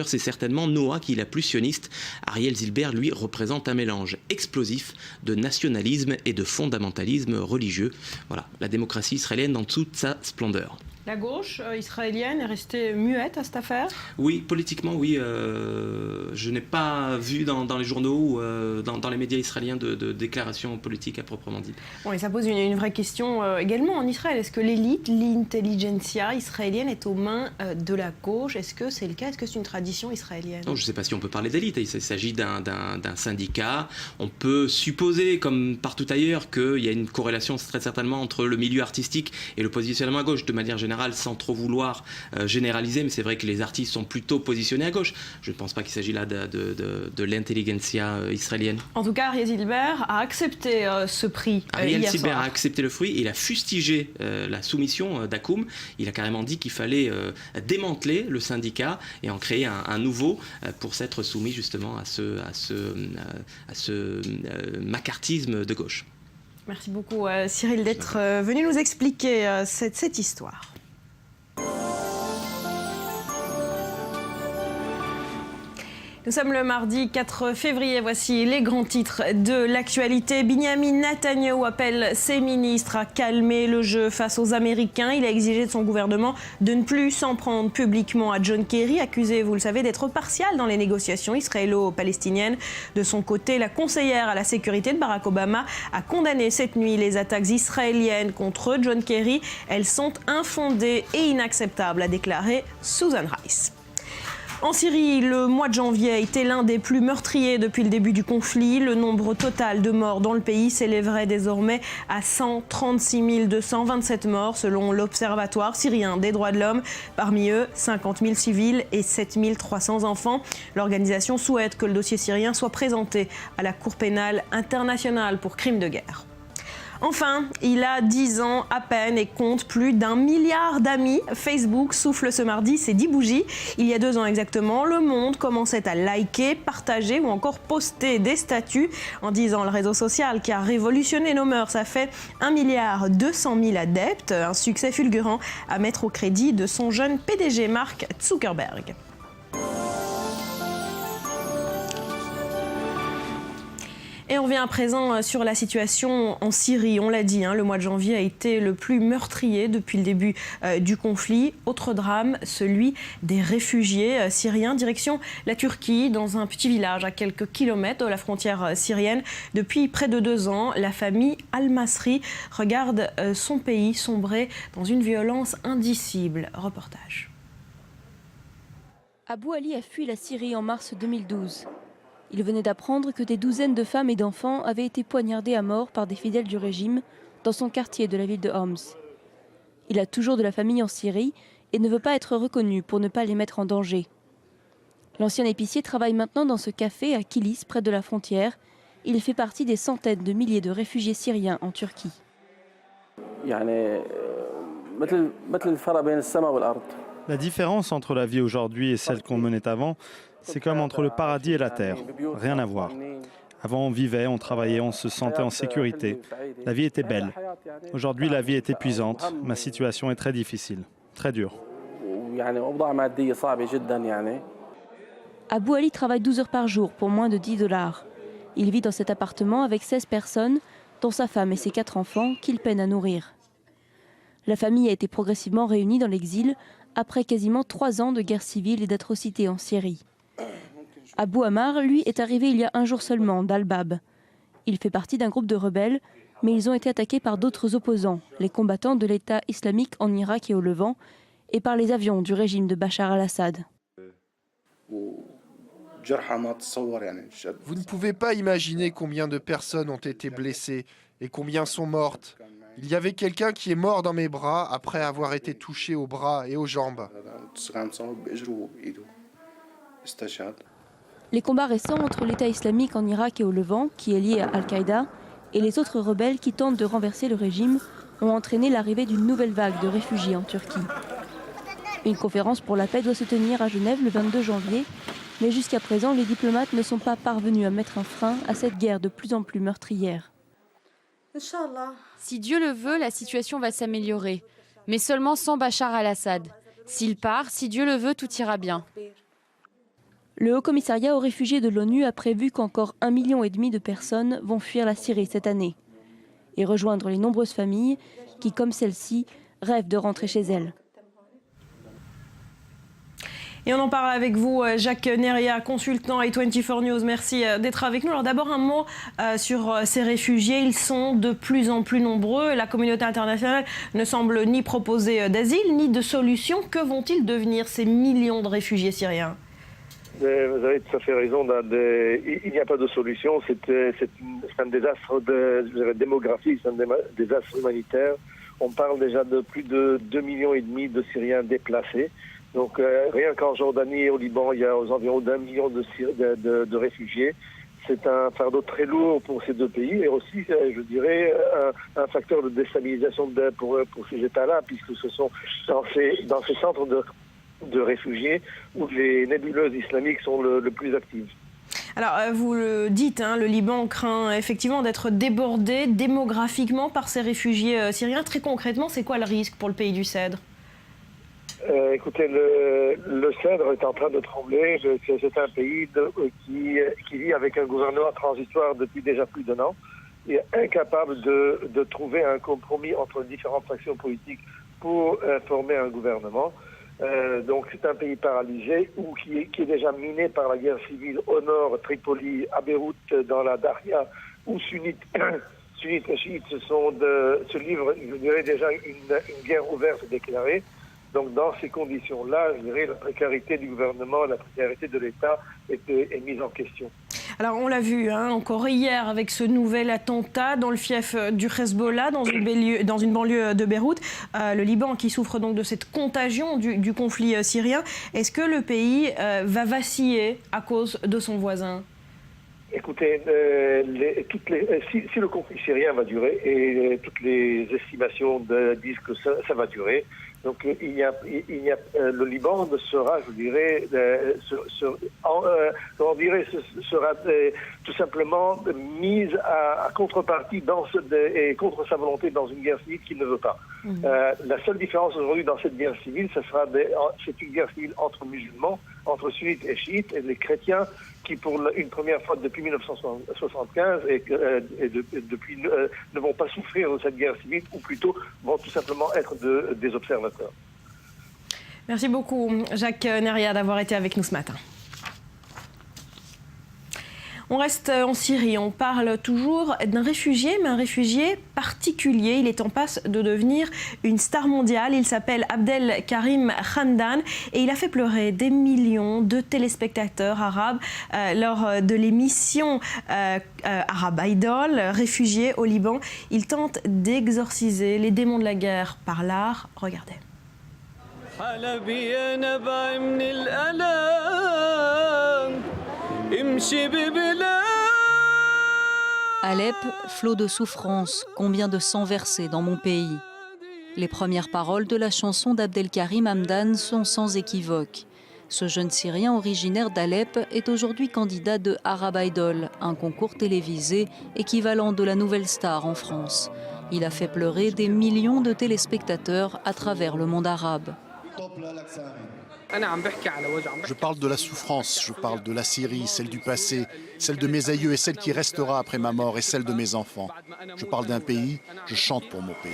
c'est certainement Noah qui est la plus sioniste. Ariel Zilberg, lui, représente un mélange explosif de nationalisme et de fondamentalisme religieux. Voilà, la démocratie israélienne dans toute sa splendeur. La gauche israélienne est restée muette à cette affaire ? Oui, politiquement, oui. Je n'ai pas vu dans les journaux ou dans les médias israéliens de déclarations politiques à proprement dit. Bon, et ça pose une vraie question également en Israël. Est-ce que l'élite, l'intelligentsia israélienne est aux mains de la gauche ? Est-ce que c'est le cas ? Est-ce que c'est une tradition israélienne ? Non, je ne sais pas si on peut parler d'élite. Il s'agit d'un syndicat. On peut supposer, comme partout ailleurs, qu'il y a une corrélation très certainement entre le milieu artistique et le positionnement à gauche, de manière générale, sans trop vouloir généraliser, mais c'est vrai que les artistes sont plutôt positionnés à gauche. Je ne pense pas qu'il s'agit là de l'intelligentsia israélienne. En tout cas, Ariel Zilberg a accepté ce prix Ariel hier Zilberg soir. a accepté le fruit. Il a fustigé la soumission d'Hakoum. Il a carrément dit qu'il fallait démanteler le syndicat et en créer un nouveau pour s'être soumis justement à ce macartisme de gauche. Merci beaucoup Cyril d'être venu nous expliquer cette histoire. Nous sommes le mardi 4 février, voici les grands titres de l'actualité. Binyamin Netanyahou appelle ses ministres à calmer le jeu face aux Américains. Il a exigé de son gouvernement de ne plus s'en prendre publiquement à John Kerry, accusé, vous le savez, d'être partial dans les négociations israélo-palestiniennes. De son côté, la conseillère à la sécurité de Barack Obama a condamné cette nuit les attaques israéliennes contre John Kerry. Elles sont infondées et inacceptables, a déclaré Susan Rice. En Syrie, le mois de janvier a été l'un des plus meurtriers depuis le début du conflit. Le nombre total de morts dans le pays s'élèverait désormais à 136 227 morts selon l'Observatoire syrien des droits de l'homme. Parmi eux, 50 000 civils et 7 300 enfants. L'organisation souhaite que le dossier syrien soit présenté à la Cour pénale internationale pour crimes de guerre. Enfin, il a 10 ans à peine et compte plus d'1 milliard d'amis. Facebook souffle ce mardi ses 10 bougies. Il y a 2 ans exactement, le monde commençait à liker, partager ou encore poster des statuts. En 10 ans, le réseau social qui a révolutionné nos mœurs a fait 1,2 milliard adeptes. Un succès fulgurant à mettre au crédit de son jeune PDG Mark Zuckerberg. Et on revient à présent sur la situation en Syrie. On l'a dit, le mois de janvier a été le plus meurtrier depuis le début du conflit. Autre drame, celui des réfugiés syriens. Direction la Turquie, dans un petit village à quelques kilomètres de la frontière syrienne. Depuis près de 2 ans, la famille Al-Masri regarde son pays sombrer dans une violence indicible. Reportage. Abou Ali a fui la Syrie en mars 2012. Il venait d'apprendre que des douzaines de femmes et d'enfants avaient été poignardés à mort par des fidèles du régime dans son quartier de la ville de Homs. Il a toujours de la famille en Syrie et ne veut pas être reconnu pour ne pas les mettre en danger. L'ancien épicier travaille maintenant dans ce café à Kilis, près de la frontière. Il fait partie des centaines de milliers de réfugiés syriens en Turquie. La différence entre la vie aujourd'hui et celle qu'on menait avant, c'est comme entre le paradis et la terre. Rien à voir. Avant, on vivait, on travaillait, on se sentait en sécurité. La vie était belle. Aujourd'hui, la vie est épuisante. Ma situation est très difficile, très dure. Abou Ali travaille 12 heures par jour pour moins de $10. Il vit dans cet appartement avec 16 personnes, dont sa femme et ses 4 enfants, qu'il peine à nourrir. La famille a été progressivement réunie dans l'exil après quasiment 3 ans de guerre civile et d'atrocités en Syrie. Abou Ammar, lui, est arrivé il y a un jour seulement, d'Al-Bab. Il fait partie d'un groupe de rebelles, mais ils ont été attaqués par d'autres opposants, les combattants de l'État islamique en Irak et au Levant, et par les avions du régime de Bachar al-Assad. Vous ne pouvez pas imaginer combien de personnes ont été blessées et combien sont mortes. Il y avait quelqu'un qui est mort dans mes bras après avoir été touché aux bras et aux jambes. Les combats récents entre l'État islamique en Irak et au Levant, qui est lié à Al-Qaïda, et les autres rebelles qui tentent de renverser le régime, ont entraîné l'arrivée d'une nouvelle vague de réfugiés en Turquie. Une conférence pour la paix doit se tenir à Genève le 22 janvier, mais jusqu'à présent, les diplomates ne sont pas parvenus à mettre un frein à cette guerre de plus en plus meurtrière. Si Dieu le veut, la situation va s'améliorer, mais seulement sans Bachar al-Assad. S'il part, si Dieu le veut, tout ira bien. Le Haut-Commissariat aux réfugiés de l'ONU a prévu qu'encore 1,5 million de personnes vont fuir la Syrie cette année et rejoindre les nombreuses familles qui, comme celle-ci, rêvent de rentrer chez elles. Et on en parle avec vous, Jacques Neria, consultant A24 News. Merci d'être avec nous. Alors d'abord un mot sur ces réfugiés. Ils sont de plus en plus nombreux. La communauté internationale ne semble ni proposer d'asile ni de solution. Que vont-ils devenir ces millions de réfugiés syriens ? Vous avez tout à fait raison. Il n'y a pas de solution. C'est un désastre démographique, c'est un désastre humanitaire. On parle déjà de plus de 2,5 millions de Syriens déplacés. Donc rien qu'en Jordanie et au Liban, il y a aux environs d'1 million de réfugiés. C'est un fardeau très lourd pour ces 2 pays et aussi, je dirais, un facteur de déstabilisation pour ces États-là, puisque ce sont dans ces centres de réfugiés où les nébuleuses islamiques sont le plus actives. Alors, vous le dites, le Liban craint effectivement d'être débordé démographiquement par ces réfugiés syriens. Très concrètement, c'est quoi le risque pour le pays du Cèdre ? Écoutez, le Cèdre est en train de trembler. C'est un pays qui vit avec un gouvernement transitoire depuis déjà plus d'1 an et incapable de trouver un compromis entre différentes factions politiques pour former un gouvernement. Donc c'est un pays paralysé qui est déjà miné par la guerre civile au nord, Tripoli, à Beyrouth, dans la Daria, où sunnites et chiites se livrent, je dirais, déjà une guerre ouverte déclarée. Donc dans ces conditions-là, je dirais, la précarité du gouvernement, la précarité de l'État est mise en question. Alors on l'a vu encore hier avec ce nouvel attentat dans le fief du Hezbollah, dans une banlieue de Beyrouth. Le Liban qui souffre donc de cette contagion du conflit syrien. Est-ce que le pays va vaciller à cause de son voisin ? Écoutez, si le conflit syrien va durer, et toutes les estimations disent que ça va durer, donc le Liban sera, je dirais, sera tout simplement mise à contrepartie et contre sa volonté dans une guerre civile qu'il ne veut pas. La seule différence aujourd'hui dans cette guerre civile, c'est une guerre civile entre musulmans, entre sunnites et chiites, et les chrétiens qui, pour une première fois depuis 1975 depuis, ne vont pas souffrir de cette guerre civile, ou plutôt vont tout simplement être des observateurs. Merci beaucoup, Jacques Neria, d'avoir été avec nous ce matin. On reste en Syrie, on parle toujours d'un réfugié, mais un réfugié particulier. Il est en passe de devenir une star mondiale. Il s'appelle Abdel Karim Khandan et il a fait pleurer des millions de téléspectateurs arabes lors de l'émission Arab Idol. Réfugié au Liban, il tente d'exorciser les démons de la guerre par l'art. Regardez. Alep, flot de souffrance, combien de sang versé dans mon pays. Les premières paroles de la chanson d'Abdel Karim Khandan sont sans équivoque. Ce jeune Syrien originaire d'Alep est aujourd'hui candidat de Arab Idol, un concours télévisé équivalent de la Nouvelle Star en France. Il a fait pleurer des millions de téléspectateurs à travers le monde arabe. Je parle de la souffrance, je parle de la Syrie, celle du passé, celle de mes aïeux et celle qui restera après ma mort et celle de mes enfants. Je parle d'un pays, je chante pour mon pays.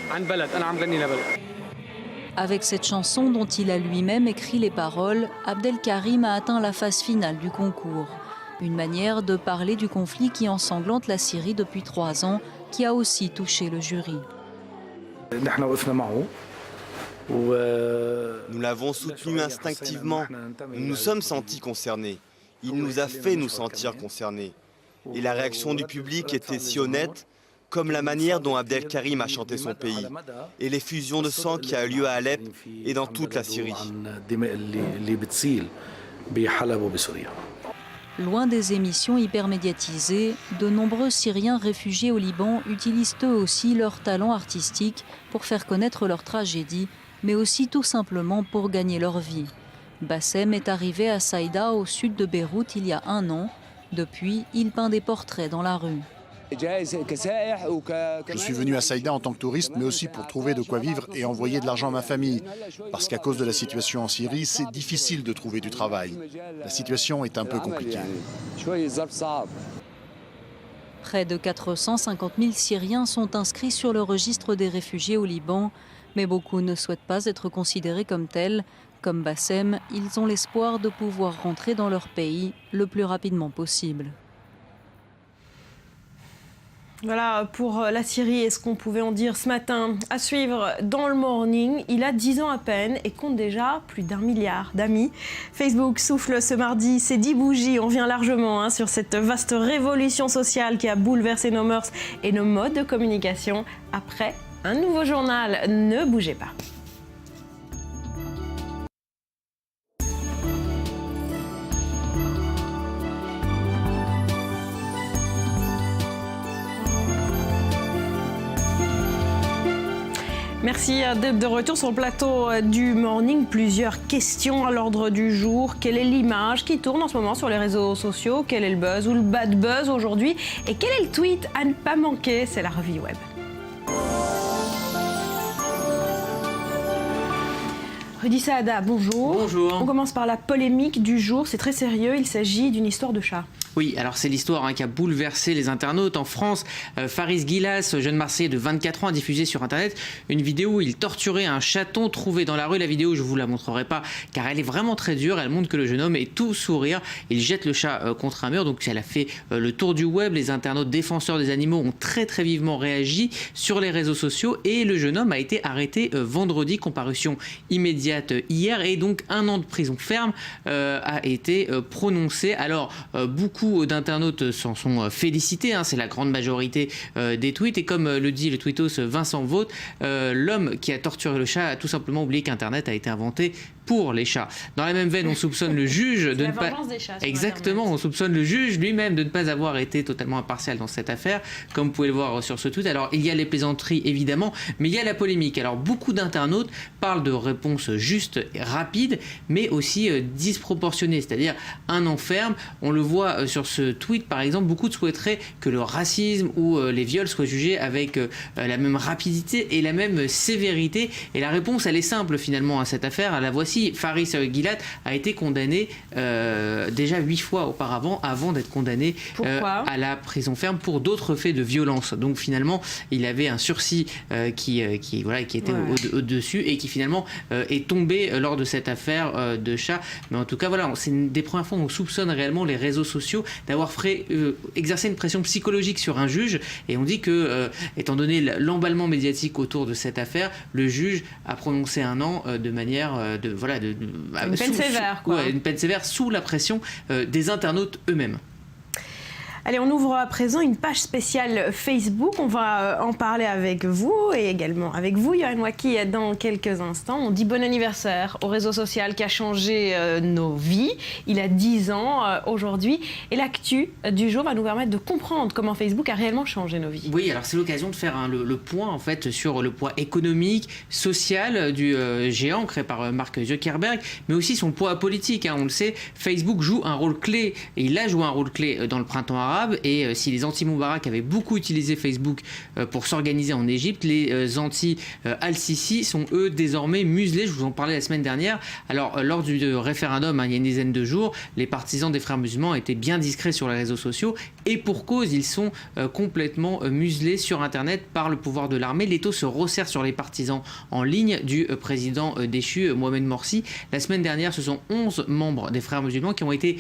Avec cette chanson dont il a lui-même écrit les paroles, Abdel Karim a atteint la phase finale du concours. Une manière de parler du conflit qui ensanglante la Syrie depuis 3 ans, qui a aussi touché le jury. Nous l'avons soutenu instinctivement. Nous nous sommes sentis concernés. Il nous a fait nous sentir concernés. Et la réaction du public était si honnête, comme la manière dont Abdel Karim a chanté son pays, et l'effusion de sang qui a eu lieu à Alep et dans toute la Syrie. Loin des émissions hypermédiatisées, de nombreux Syriens réfugiés au Liban utilisent eux aussi leur talent artistique pour faire connaître leur tragédie, mais aussi tout simplement pour gagner leur vie. Bassem est arrivé à Saïda, au sud de Beyrouth, il y a 1 an. Depuis, il peint des portraits dans la rue. Je suis venu à Saïda en tant que touriste, mais aussi pour trouver de quoi vivre et envoyer de l'argent à ma famille. Parce qu'à cause de la situation en Syrie, c'est difficile de trouver du travail. La situation est un peu compliquée. Près de 450 000 Syriens sont inscrits sur le registre des réfugiés au Liban, mais beaucoup ne souhaitent pas être considérés comme tels. Comme Bassem, ils ont l'espoir de pouvoir rentrer dans leur pays le plus rapidement possible. Voilà pour la Syrie et ce qu'on pouvait en dire ce matin. À suivre dans le Morning, il a 10 ans à peine et compte déjà plus d'1 milliard d'amis. Facebook souffle ce mardi ses 10 bougies. On revient largement sur cette vaste révolution sociale qui a bouleversé nos mœurs et nos modes de communication. Après un nouveau journal, ne bougez pas. Merci d'être de retour sur le plateau du Morning. Plusieurs questions à l'ordre du jour. Quelle est l'image qui tourne en ce moment sur les réseaux sociaux? Quel est le buzz ou le bad buzz aujourd'hui? Et quel est le tweet à ne pas manquer? C'est la revue web. Rudy Saada, bonjour. Bonjour. On commence par la polémique du jour. C'est très sérieux. Il s'agit d'une histoire de chat. Oui, alors c'est l'histoire qui a bouleversé les internautes en France. Faris Guilas, jeune Marseillais de 24 ans, a diffusé sur Internet une vidéo où il torturait un chaton trouvé dans la rue. La vidéo, je ne vous la montrerai pas car elle est vraiment très dure. Elle montre que le jeune homme est tout sourire. Il jette le chat contre un mur. Donc elle a fait le tour du web. Les internautes défenseurs des animaux ont très très vivement réagi sur les réseaux sociaux. Et le jeune homme a été arrêté vendredi, comparution immédiate hier. Et donc 1 an de prison ferme a été prononcé. Alors beaucoup d'internautes s'en sont félicités, c'est la grande majorité des tweets, et comme le dit le tweetos Vincent Vaught, l'homme qui a torturé le chat a tout simplement oublié qu'Internet a été inventé pour les chats. Dans la même veine, on soupçonne le juge de la ne pas... vengeance des chats sur Exactement, on soupçonne le juge lui-même de ne pas avoir été totalement impartial dans cette affaire, comme vous pouvez le voir sur ce tweet. Alors, il y a les plaisanteries, évidemment, mais il y a la polémique. Alors, beaucoup d'internautes parlent de réponses justes et rapides, mais aussi disproportionnées, c'est-à-dire un enferme. On le voit sur ce tweet, par exemple, beaucoup souhaiteraient que le racisme ou les viols soient jugés avec la même rapidité et la même sévérité. Et la réponse, elle est simple finalement à cette affaire. La voici, Faris Guilad a été condamné déjà 8 fois auparavant, avant d'être condamné à la prison ferme pour d'autres faits de violence. Donc finalement, il avait un sursis qui était au-dessus et qui finalement est tombé lors de cette affaire de chat. Mais en tout cas, voilà, c'est une des premières fois où on soupçonne réellement les réseaux sociaux d'avoir exercé une pression psychologique sur un juge. Et on dit que, étant donné l'emballement médiatique autour de cette affaire, le juge a prononcé 1 an de manière une peine sévère, quoi. Une peine sévère sous la pression des internautes eux-mêmes. Allez, on ouvre à présent une page spéciale Facebook. On va en parler avec vous et également avec vous, Yoann Waki, dans quelques instants. On dit bon anniversaire au réseau social qui a changé nos vies. Il a 10 ans aujourd'hui. Et l'actu du jour va nous permettre de comprendre comment Facebook a réellement changé nos vies. Oui, alors c'est l'occasion de faire le point en fait sur le poids économique, social du géant créé par Mark Zuckerberg, mais aussi son poids politique. On le sait, Facebook joue un rôle clé, et il a joué un rôle clé dans le printemps arabe. Et si les anti-Moubarak avaient beaucoup utilisé Facebook pour s'organiser en Égypte, les anti-Al-Sisi sont eux désormais muselés. Je vous en parlais la semaine dernière. Alors lors du référendum, il y a une dizaine de jours, les partisans des frères musulmans étaient bien discrets sur les réseaux sociaux et pour cause, ils sont complètement muselés sur Internet par le pouvoir de l'armée. L'étau se resserre sur les partisans en ligne du président déchu Mohamed Morsi. La semaine dernière, ce sont 11 membres des frères musulmans qui ont été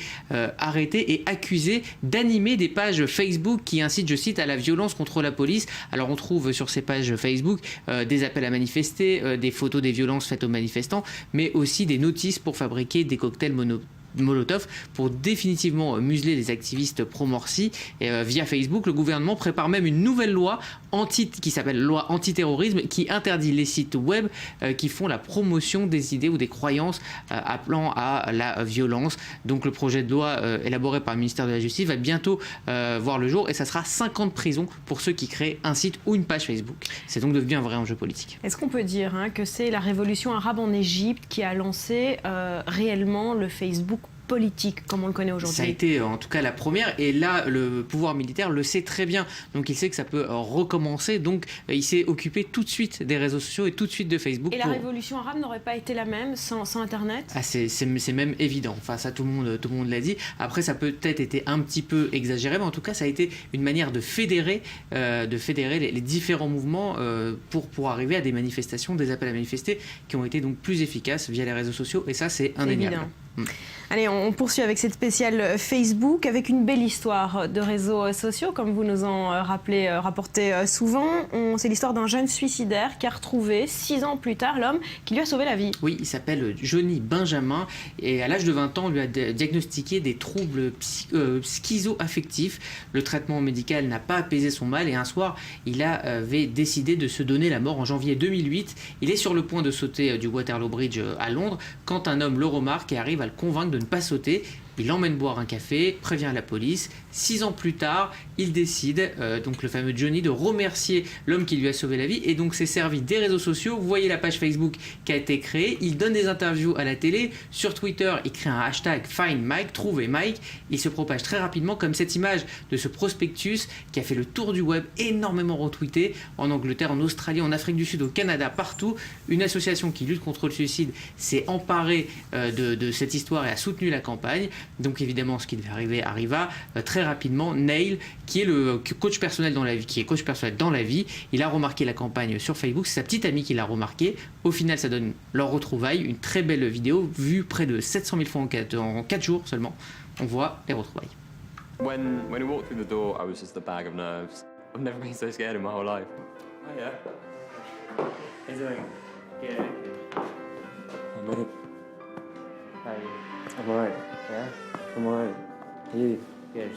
arrêtés et accusés d'animer des pages Facebook qui incitent, je cite, à la violence contre la police. Alors on trouve sur ces pages Facebook des appels à manifester, des photos des violences faites aux manifestants, mais aussi des notices pour fabriquer des cocktails Molotov pour définitivement museler les activistes pro-Morsi via Facebook. Le gouvernement prépare même une nouvelle loi qui s'appelle loi antiterrorisme qui interdit les sites web qui font la promotion des idées ou des croyances appelant à la violence. Donc le projet de loi élaboré par le ministère de la Justice va bientôt voir le jour et ça sera 5 ans de prison pour ceux qui créent un site ou une page Facebook. C'est donc devenu un vrai enjeu politique. Est-ce qu'on peut dire que c'est la révolution arabe en Égypte qui a lancé réellement le Facebook politique, comme on le connaît aujourd'hui? Ça a été en tout cas la première, et là le pouvoir militaire le sait très bien, donc il sait que ça peut recommencer, donc il s'est occupé tout de suite des réseaux sociaux et tout de suite de Facebook. Et la révolution arabe n'aurait pas été la même sans Internet? C'est même évident, enfin ça tout le monde l'a dit. Après ça a peut-être été un petit peu exagéré, mais en tout cas ça a été une manière de fédérer les différents mouvements pour arriver à des manifestations, des appels à manifester qui ont été donc plus efficaces via les réseaux sociaux, et ça c'est indéniable. Allez, on poursuit avec cette spéciale Facebook, avec une belle histoire de réseaux sociaux, comme vous nous en rapportez souvent. C'est l'histoire d'un jeune suicidaire qui a retrouvé 6 ans plus tard l'homme qui lui a sauvé la vie. Oui, il s'appelle Johnny Benjamin et à l'âge de 20 ans, on lui a diagnostiqué des troubles schizo-affectifs. Le traitement médical n'a pas apaisé son mal et un soir, il avait décidé de se donner la mort en janvier 2008. Il est sur le point de sauter du Waterloo Bridge à Londres quand un homme le remarque et arrive à le convaincre de ne pas sauter. Il l'emmène boire un café, prévient la police. 6 ans plus tard, il décide, donc le fameux Johnny, de remercier l'homme qui lui a sauvé la vie et donc s'est servi des réseaux sociaux. Vous voyez la page Facebook qui a été créée. Il donne des interviews à la télé. Sur Twitter, il crée un hashtag Find Mike, trouvez Mike. Il se propage très rapidement comme cette image de ce prospectus qui a fait le tour du web, énormément retweeté en Angleterre, en Australie, en Afrique du Sud, au Canada, partout. Une association qui lutte contre le suicide s'est emparée de cette histoire et a soutenu la campagne. Donc évidemment, ce qui devait arriver arriva très rapidement. Neil, qui est le coach personnel dans la vie, il a remarqué la campagne sur Facebook. C'est sa petite amie qui l'a remarqué. Au final, ça donne leur retrouvaille, une très belle vidéo vue près de 700 000 fois en 4 jours seulement. On voit les retrouvailles. When he walked through the door, I was just a bag of nerves. I've never been so scared in my whole life. Oh yeah. How you doing? Good. I'm ready. I'm alright. Yeah? I'm alright. You? Good.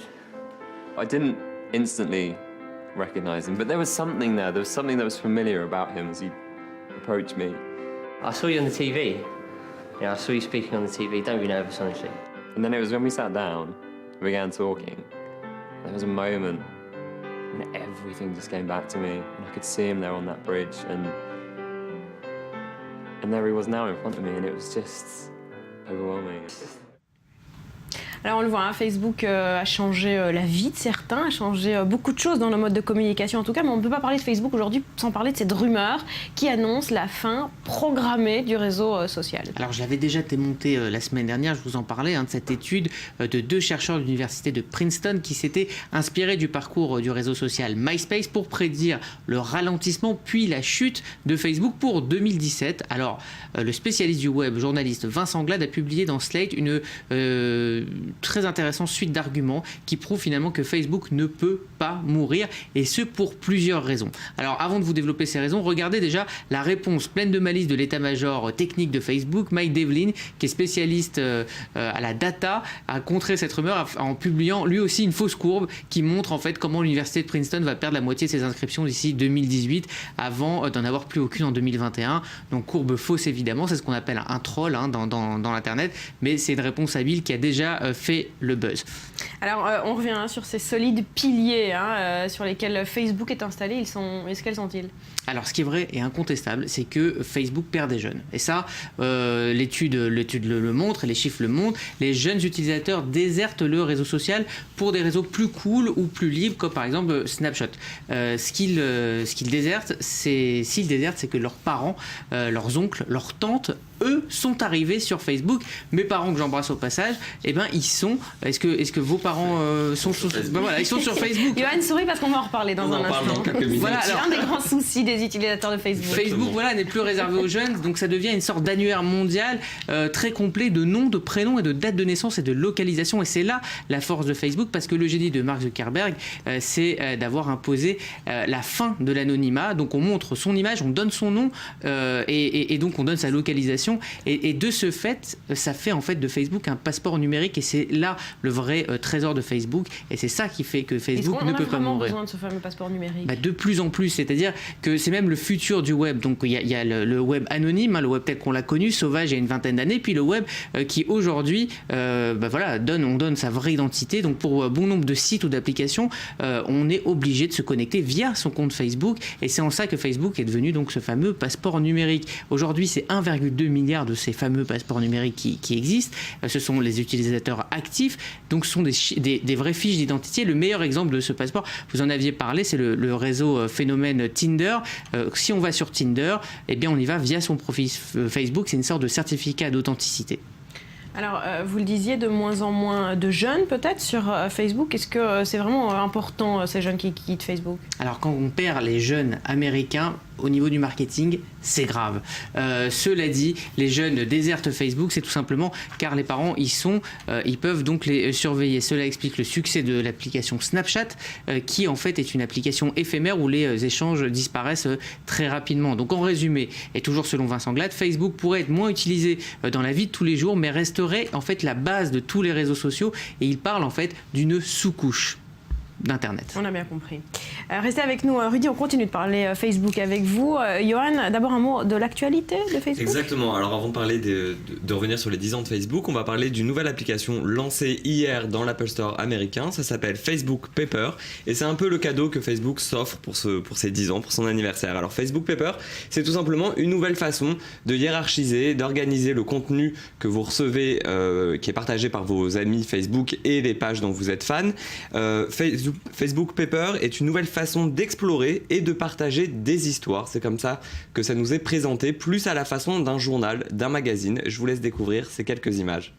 I didn't instantly recognize him, but there was something there. There was something that was familiar about him as he approached me. I saw you on the TV. You know, I saw you speaking on the TV. Don't be nervous, honestly. And then it was when we sat down, we began talking. There was a moment when everything just came back to me, and I could see him there on that bridge, and there he was now in front of me, and it was just overwhelming. Alors on le voit, hein, Facebook a changé la vie de certains, a changé beaucoup de choses dans le mode de communication en tout cas, mais on ne peut pas parler de Facebook aujourd'hui sans parler de cette rumeur qui annonce la fin programmée du réseau social. Alors je l'avais déjà démonté la semaine dernière, je vous en parlais, de cette étude de 2 chercheurs de l'université de Princeton qui s'étaient inspirés du parcours du réseau social MySpace pour prédire le ralentissement puis la chute de Facebook pour 2017. Alors le spécialiste du web, journaliste Vincent Glade, a publié dans Slate une très intéressante suite d'arguments qui prouvent finalement que Facebook ne peut pas mourir, et ce pour plusieurs raisons. Alors avant de vous développer ces raisons, regardez déjà la réponse pleine de malice de l'état-major technique de Facebook. Mike Devlin, qui est spécialiste à la data, a contré cette rumeur en publiant lui aussi une fausse courbe qui montre en fait comment l'université de Princeton va perdre la moitié de ses inscriptions d'ici 2018 avant d'en avoir plus aucune en 2021. Donc courbe fausse évidemment, c'est ce qu'on appelle un troll dans l'internet, mais c'est une réponse habile qui a déjà fait le buzz. Alors on revient sur ces solides piliers sur lesquels Facebook est installé. Quels sont-ils ? Alors ce qui est vrai et incontestable, c'est que Facebook perd des jeunes. Et ça, l'étude le montre et les chiffres le montrent. Les jeunes utilisateurs désertent le réseau social pour des réseaux plus cool ou plus libres, comme par exemple Snapchat. Ce qu'ils désertent, c'est que leurs parents, leurs oncles, leurs tantes, eux, sont arrivés sur Facebook. Mes parents que j'embrasse au passage, ils sont. Est-ce que vos parents sont sur Facebook? Voilà, ils sont sur Facebook. Johan sourit parce qu'on va en reparler dans un instant. Voilà, c'est un des grands soucis des utilisateurs de Facebook. Facebook, n'est plus réservé aux jeunes, donc ça devient une sorte d'annuaire mondial très complet de noms, de prénoms et de dates de naissance et de localisation. Et c'est là la force de Facebook, parce que le génie de Mark Zuckerberg, c'est d'avoir imposé la fin de l'anonymat. Donc on montre son image, on donne son nom et donc on donne sa localisation. Et de ce fait, ça fait en fait de Facebook un passeport numérique, et c'est là le vrai trésor de Facebook, et c'est ça qui fait que Facebook ne peut pas mourir. Besoin de ce fameux passeport numérique. De plus en plus, c'est-à-dire que c'est même le futur du web. Donc il y a le web anonyme, le web tel qu'on l'a connu, sauvage il y a une vingtaine d'années, puis le web qui aujourd'hui on donne sa vraie identité. Donc pour bon nombre de sites ou d'applications, on est obligé de se connecter via son compte Facebook, et c'est en ça que Facebook est devenu donc ce fameux passeport numérique. Aujourd'hui, c'est 1,2 milliard de ces fameux passeports numériques qui existent. Ce sont les utilisateurs actifs, donc ce sont des vraies fiches d'identité. Le meilleur exemple de ce passeport, vous en aviez parlé, c'est le réseau phénomène Tinder. Si on va sur Tinder, on y va via son profil Facebook. C'est une sorte de certificat d'authenticité. Alors, vous le disiez, de moins en moins de jeunes peut-être sur Facebook. Est-ce que c'est vraiment important, ces jeunes qui quittent Facebook ? Alors, quand on perd les jeunes américains, au niveau du marketing, c'est grave. Cela dit, les jeunes désertent Facebook, c'est tout simplement car les parents ils peuvent donc les surveiller. Cela explique le succès de l'application Snapchat, qui en fait est une application éphémère où les échanges disparaissent très rapidement. Donc en résumé, et toujours selon Vincent Glade, Facebook pourrait être moins utilisé dans la vie de tous les jours, mais resterait en fait la base de tous les réseaux sociaux, et il parle en fait d'une sous-couche d'Internet. On a bien compris. Restez avec nous, Rudy, on continue de parler Facebook avec vous. Johan, d'abord un mot de l'actualité de Facebook. Exactement. Alors avant de parler de revenir sur les 10 ans de Facebook, on va parler d'une nouvelle application lancée hier dans l'Apple Store américain. Ça s'appelle Facebook Paper, et c'est un peu le cadeau que Facebook s'offre pour ses 10 ans, pour son anniversaire. Alors Facebook Paper, c'est tout simplement une nouvelle façon de hiérarchiser, d'organiser le contenu que vous recevez, qui est partagé par vos amis Facebook et les pages dont vous êtes fan. Facebook Paper est une nouvelle façon d'explorer et de partager des histoires. C'est comme ça que ça nous est présenté, plus à la façon d'un journal, d'un magazine. Je vous laisse découvrir ces quelques images.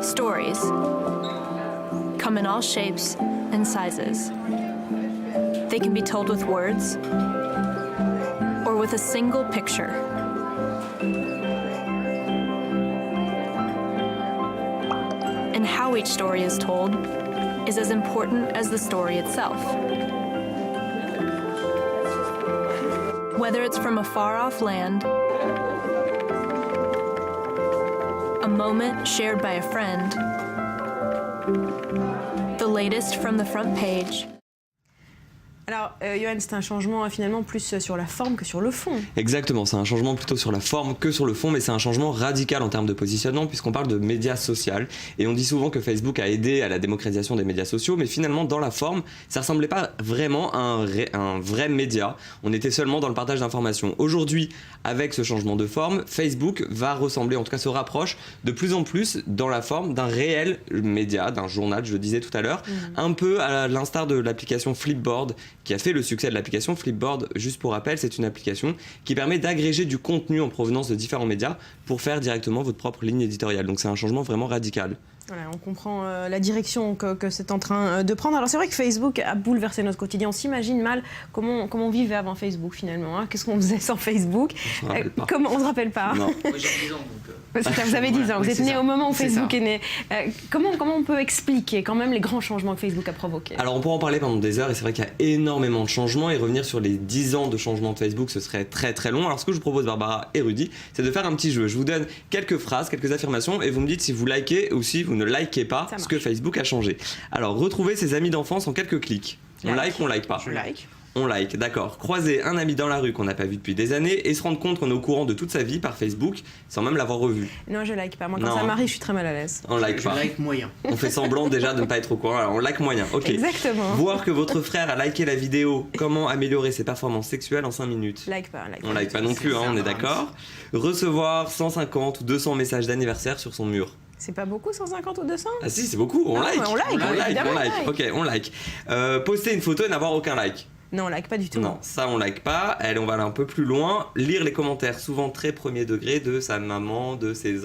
Stories come in all shapes and sizes. They can be told with words or with a single picture. And how each story is told is as important as the story itself. Whether it's from a far-off land, a moment shared by a friend, the latest from the front page. Alors, Johan, c'est un changement finalement plus sur la forme que sur le fond. Exactement, c'est un changement plutôt sur la forme que sur le fond, mais c'est un changement radical en termes de positionnement puisqu'on parle de médias sociaux. Et on dit souvent que Facebook a aidé à la démocratisation des médias sociaux, mais finalement, dans la forme, ça ressemblait pas vraiment à un vrai média. On était seulement dans le partage d'informations. Aujourd'hui, avec ce changement de forme, Facebook va ressembler, en tout cas se rapproche de plus en plus dans la forme d'un réel média, d'un journal, je le disais tout à l'heure, un peu à l'instar de l'application Flipboard, qui a fait le succès de l'application Flipboard. Juste pour rappel, c'est une application qui permet d'agréger du contenu en provenance de différents médias pour faire directement votre propre ligne éditoriale. Donc c'est un changement vraiment radical. Voilà, on comprend la direction que c'est en train de prendre. Alors c'est vrai que Facebook a bouleversé notre quotidien. On s'imagine mal comment on vivait avant Facebook finalement. Hein. Qu'est-ce qu'on faisait sans Facebook? On ne se rappelle pas. Non. Moi j'ai 10 ans donc... C'est ça, vous avez 10 ans, vous êtes né au moment où Facebook est né. Comment on peut expliquer quand même les grands changements que Facebook a provoqués? Alors on pourra en parler pendant des heures et c'est vrai qu'il y a énormément de changements et revenir sur les 10 ans de changement de Facebook ce serait très très long. Alors ce que je vous propose, Barbara et Rudy, c'est de faire un petit jeu. Je vous donne quelques phrases, quelques affirmations et vous me dites si vous likez ou si vous ne likez pas ce que Facebook a changé. Alors retrouvez ses amis d'enfance en quelques clics. On like ou on like pas? Je like. On like, d'accord. Croiser un ami dans la rue qu'on n'a pas vu depuis des années et se rendre compte qu'on est au courant de toute sa vie par Facebook sans même l'avoir revu. Non, je like pas. Moi, quand ça m'arrive, je suis très mal à l'aise. On like pas. Je like moyen. On fait semblant déjà de ne pas être au courant. Alors on like moyen. Ok. Exactement. Voir que votre frère a liké la vidéo comment améliorer ses performances sexuelles en 5 minutes. Like pas. On like pas non plus, hein, on est d'accord. Recevoir 150 ou 200 messages d'anniversaire sur son mur. C'est pas beaucoup, 150 ou 200? Ah si, c'est beaucoup. On like. On like. Ok, on like. Poster une photo et n'avoir aucun like. Non, on like pas du tout. Non, ça on like pas. Allez, on va aller un peu plus loin. Lire les commentaires, souvent très premier degré, de sa maman, de ses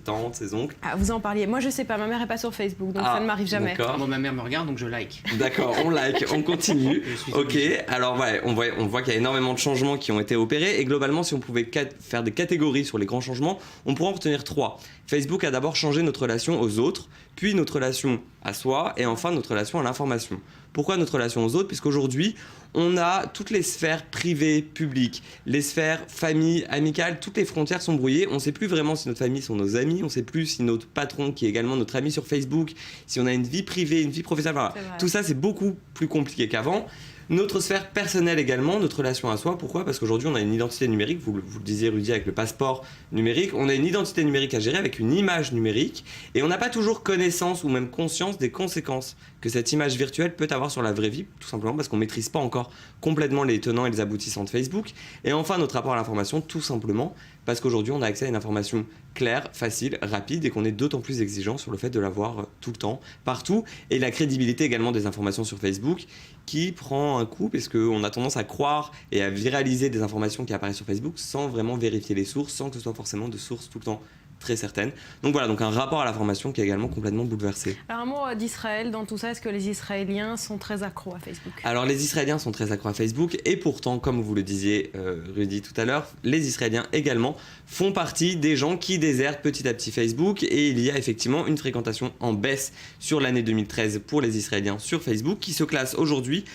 tantes, ses oncles. Ah, vous en parliez. Moi, je sais pas. Ma mère est pas sur Facebook, donc ça ne m'arrive jamais. D'accord. Moi, ma mère me regarde, donc je like. D'accord, on like, on continue. Ok, alors ouais, on voit qu'il y a énormément de changements qui ont été opérés. Et globalement, si on pouvait faire des catégories sur les grands changements, on pourrait en retenir 3. Facebook a d'abord changé notre relation aux autres, puis notre relation à soi, et enfin notre relation à l'information. Pourquoi notre relation aux autres? Puisqu'aujourd'hui, on a toutes les sphères privées, publiques, les sphères famille, amicales, toutes les frontières sont brouillées. On ne sait plus vraiment si notre famille sont nos amis, on ne sait plus si notre patron, qui est également notre ami sur Facebook, si on a une vie privée, une vie professionnelle. Voilà. Tout ça, c'est beaucoup plus compliqué qu'avant. Notre sphère personnelle également, notre relation à soi. Pourquoi? Parce qu'aujourd'hui, on a une identité numérique, vous le disiez Rudy, avec le passeport numérique. On a une identité numérique à gérer avec une image numérique. Et on n'a pas toujours connaissance ou même conscience des conséquences que cette image virtuelle peut avoir sur la vraie vie, tout simplement parce qu'on ne maîtrise pas encore complètement les tenants et les aboutissants de Facebook. Et enfin, notre rapport à l'information, tout simplement parce qu'aujourd'hui, on a accès à une information claire, facile, rapide et qu'on est d'autant plus exigeant sur le fait de l'avoir tout le temps, partout. Et la crédibilité également des informations sur Facebook qui prend un coup parce qu'on a tendance à croire et à viraliser des informations qui apparaissent sur Facebook sans vraiment vérifier les sources, sans que ce soit forcément de sources tout le temps très certaines. Donc voilà, donc un rapport à l'information qui est également complètement bouleversé. Alors un mot d'Israël dans tout ça, est-ce que les Israéliens sont très accros à Facebook? Alors les Israéliens sont très accros à Facebook et pourtant, comme vous le disiez Rudy tout à l'heure, les Israéliens également font partie des gens qui désertent petit à petit Facebook et il y a effectivement une fréquentation en baisse sur l'année 2013 pour les Israéliens sur Facebook qui se classe aujourd'hui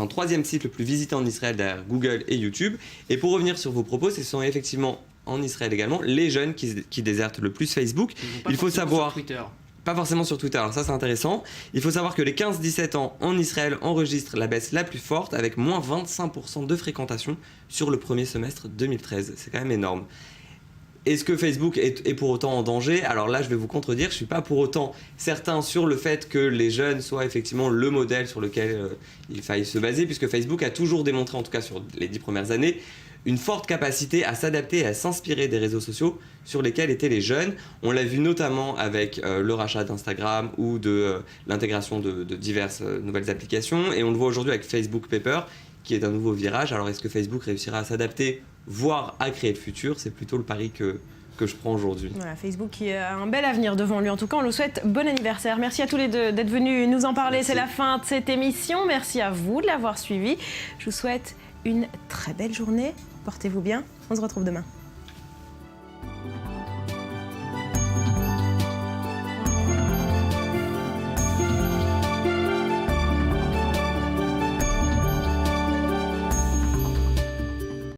troisième site le plus visité en Israël derrière Google et YouTube. Et pour revenir sur vos propos, ce sont effectivement en Israël également les jeunes qui désertent le plus Facebook. Il faut savoir... Pas forcément sur Twitter, alors ça c'est intéressant. Il faut savoir que les 15-17 ans en Israël enregistrent la baisse la plus forte avec moins 25% de fréquentation sur le premier semestre 2013. C'est quand même énorme. Est-ce que Facebook est pour autant en danger? Alors là, je vais vous contredire, je ne suis pas pour autant certain sur le fait que les jeunes soient effectivement le modèle sur lequel il faille se baser, puisque Facebook a toujours démontré, en tout cas sur les 10 premières années, une forte capacité à s'adapter et à s'inspirer des réseaux sociaux sur lesquels étaient les jeunes. On l'a vu notamment avec le rachat d'Instagram ou de l'intégration de diverses nouvelles applications. Et on le voit aujourd'hui avec Facebook Paper, qui est un nouveau virage. Alors est-ce que Facebook réussira à s'adapter, voire à créer le futur? C'est plutôt le pari que je prends aujourd'hui. Voilà, Facebook qui a un bel avenir devant lui. En tout cas, on le souhaite bon anniversaire. Merci à tous les deux d'être venus nous en parler. C'est la fin de cette émission. Merci à vous de l'avoir suivi. Je vous souhaite une très belle journée. Portez-vous bien. On se retrouve demain.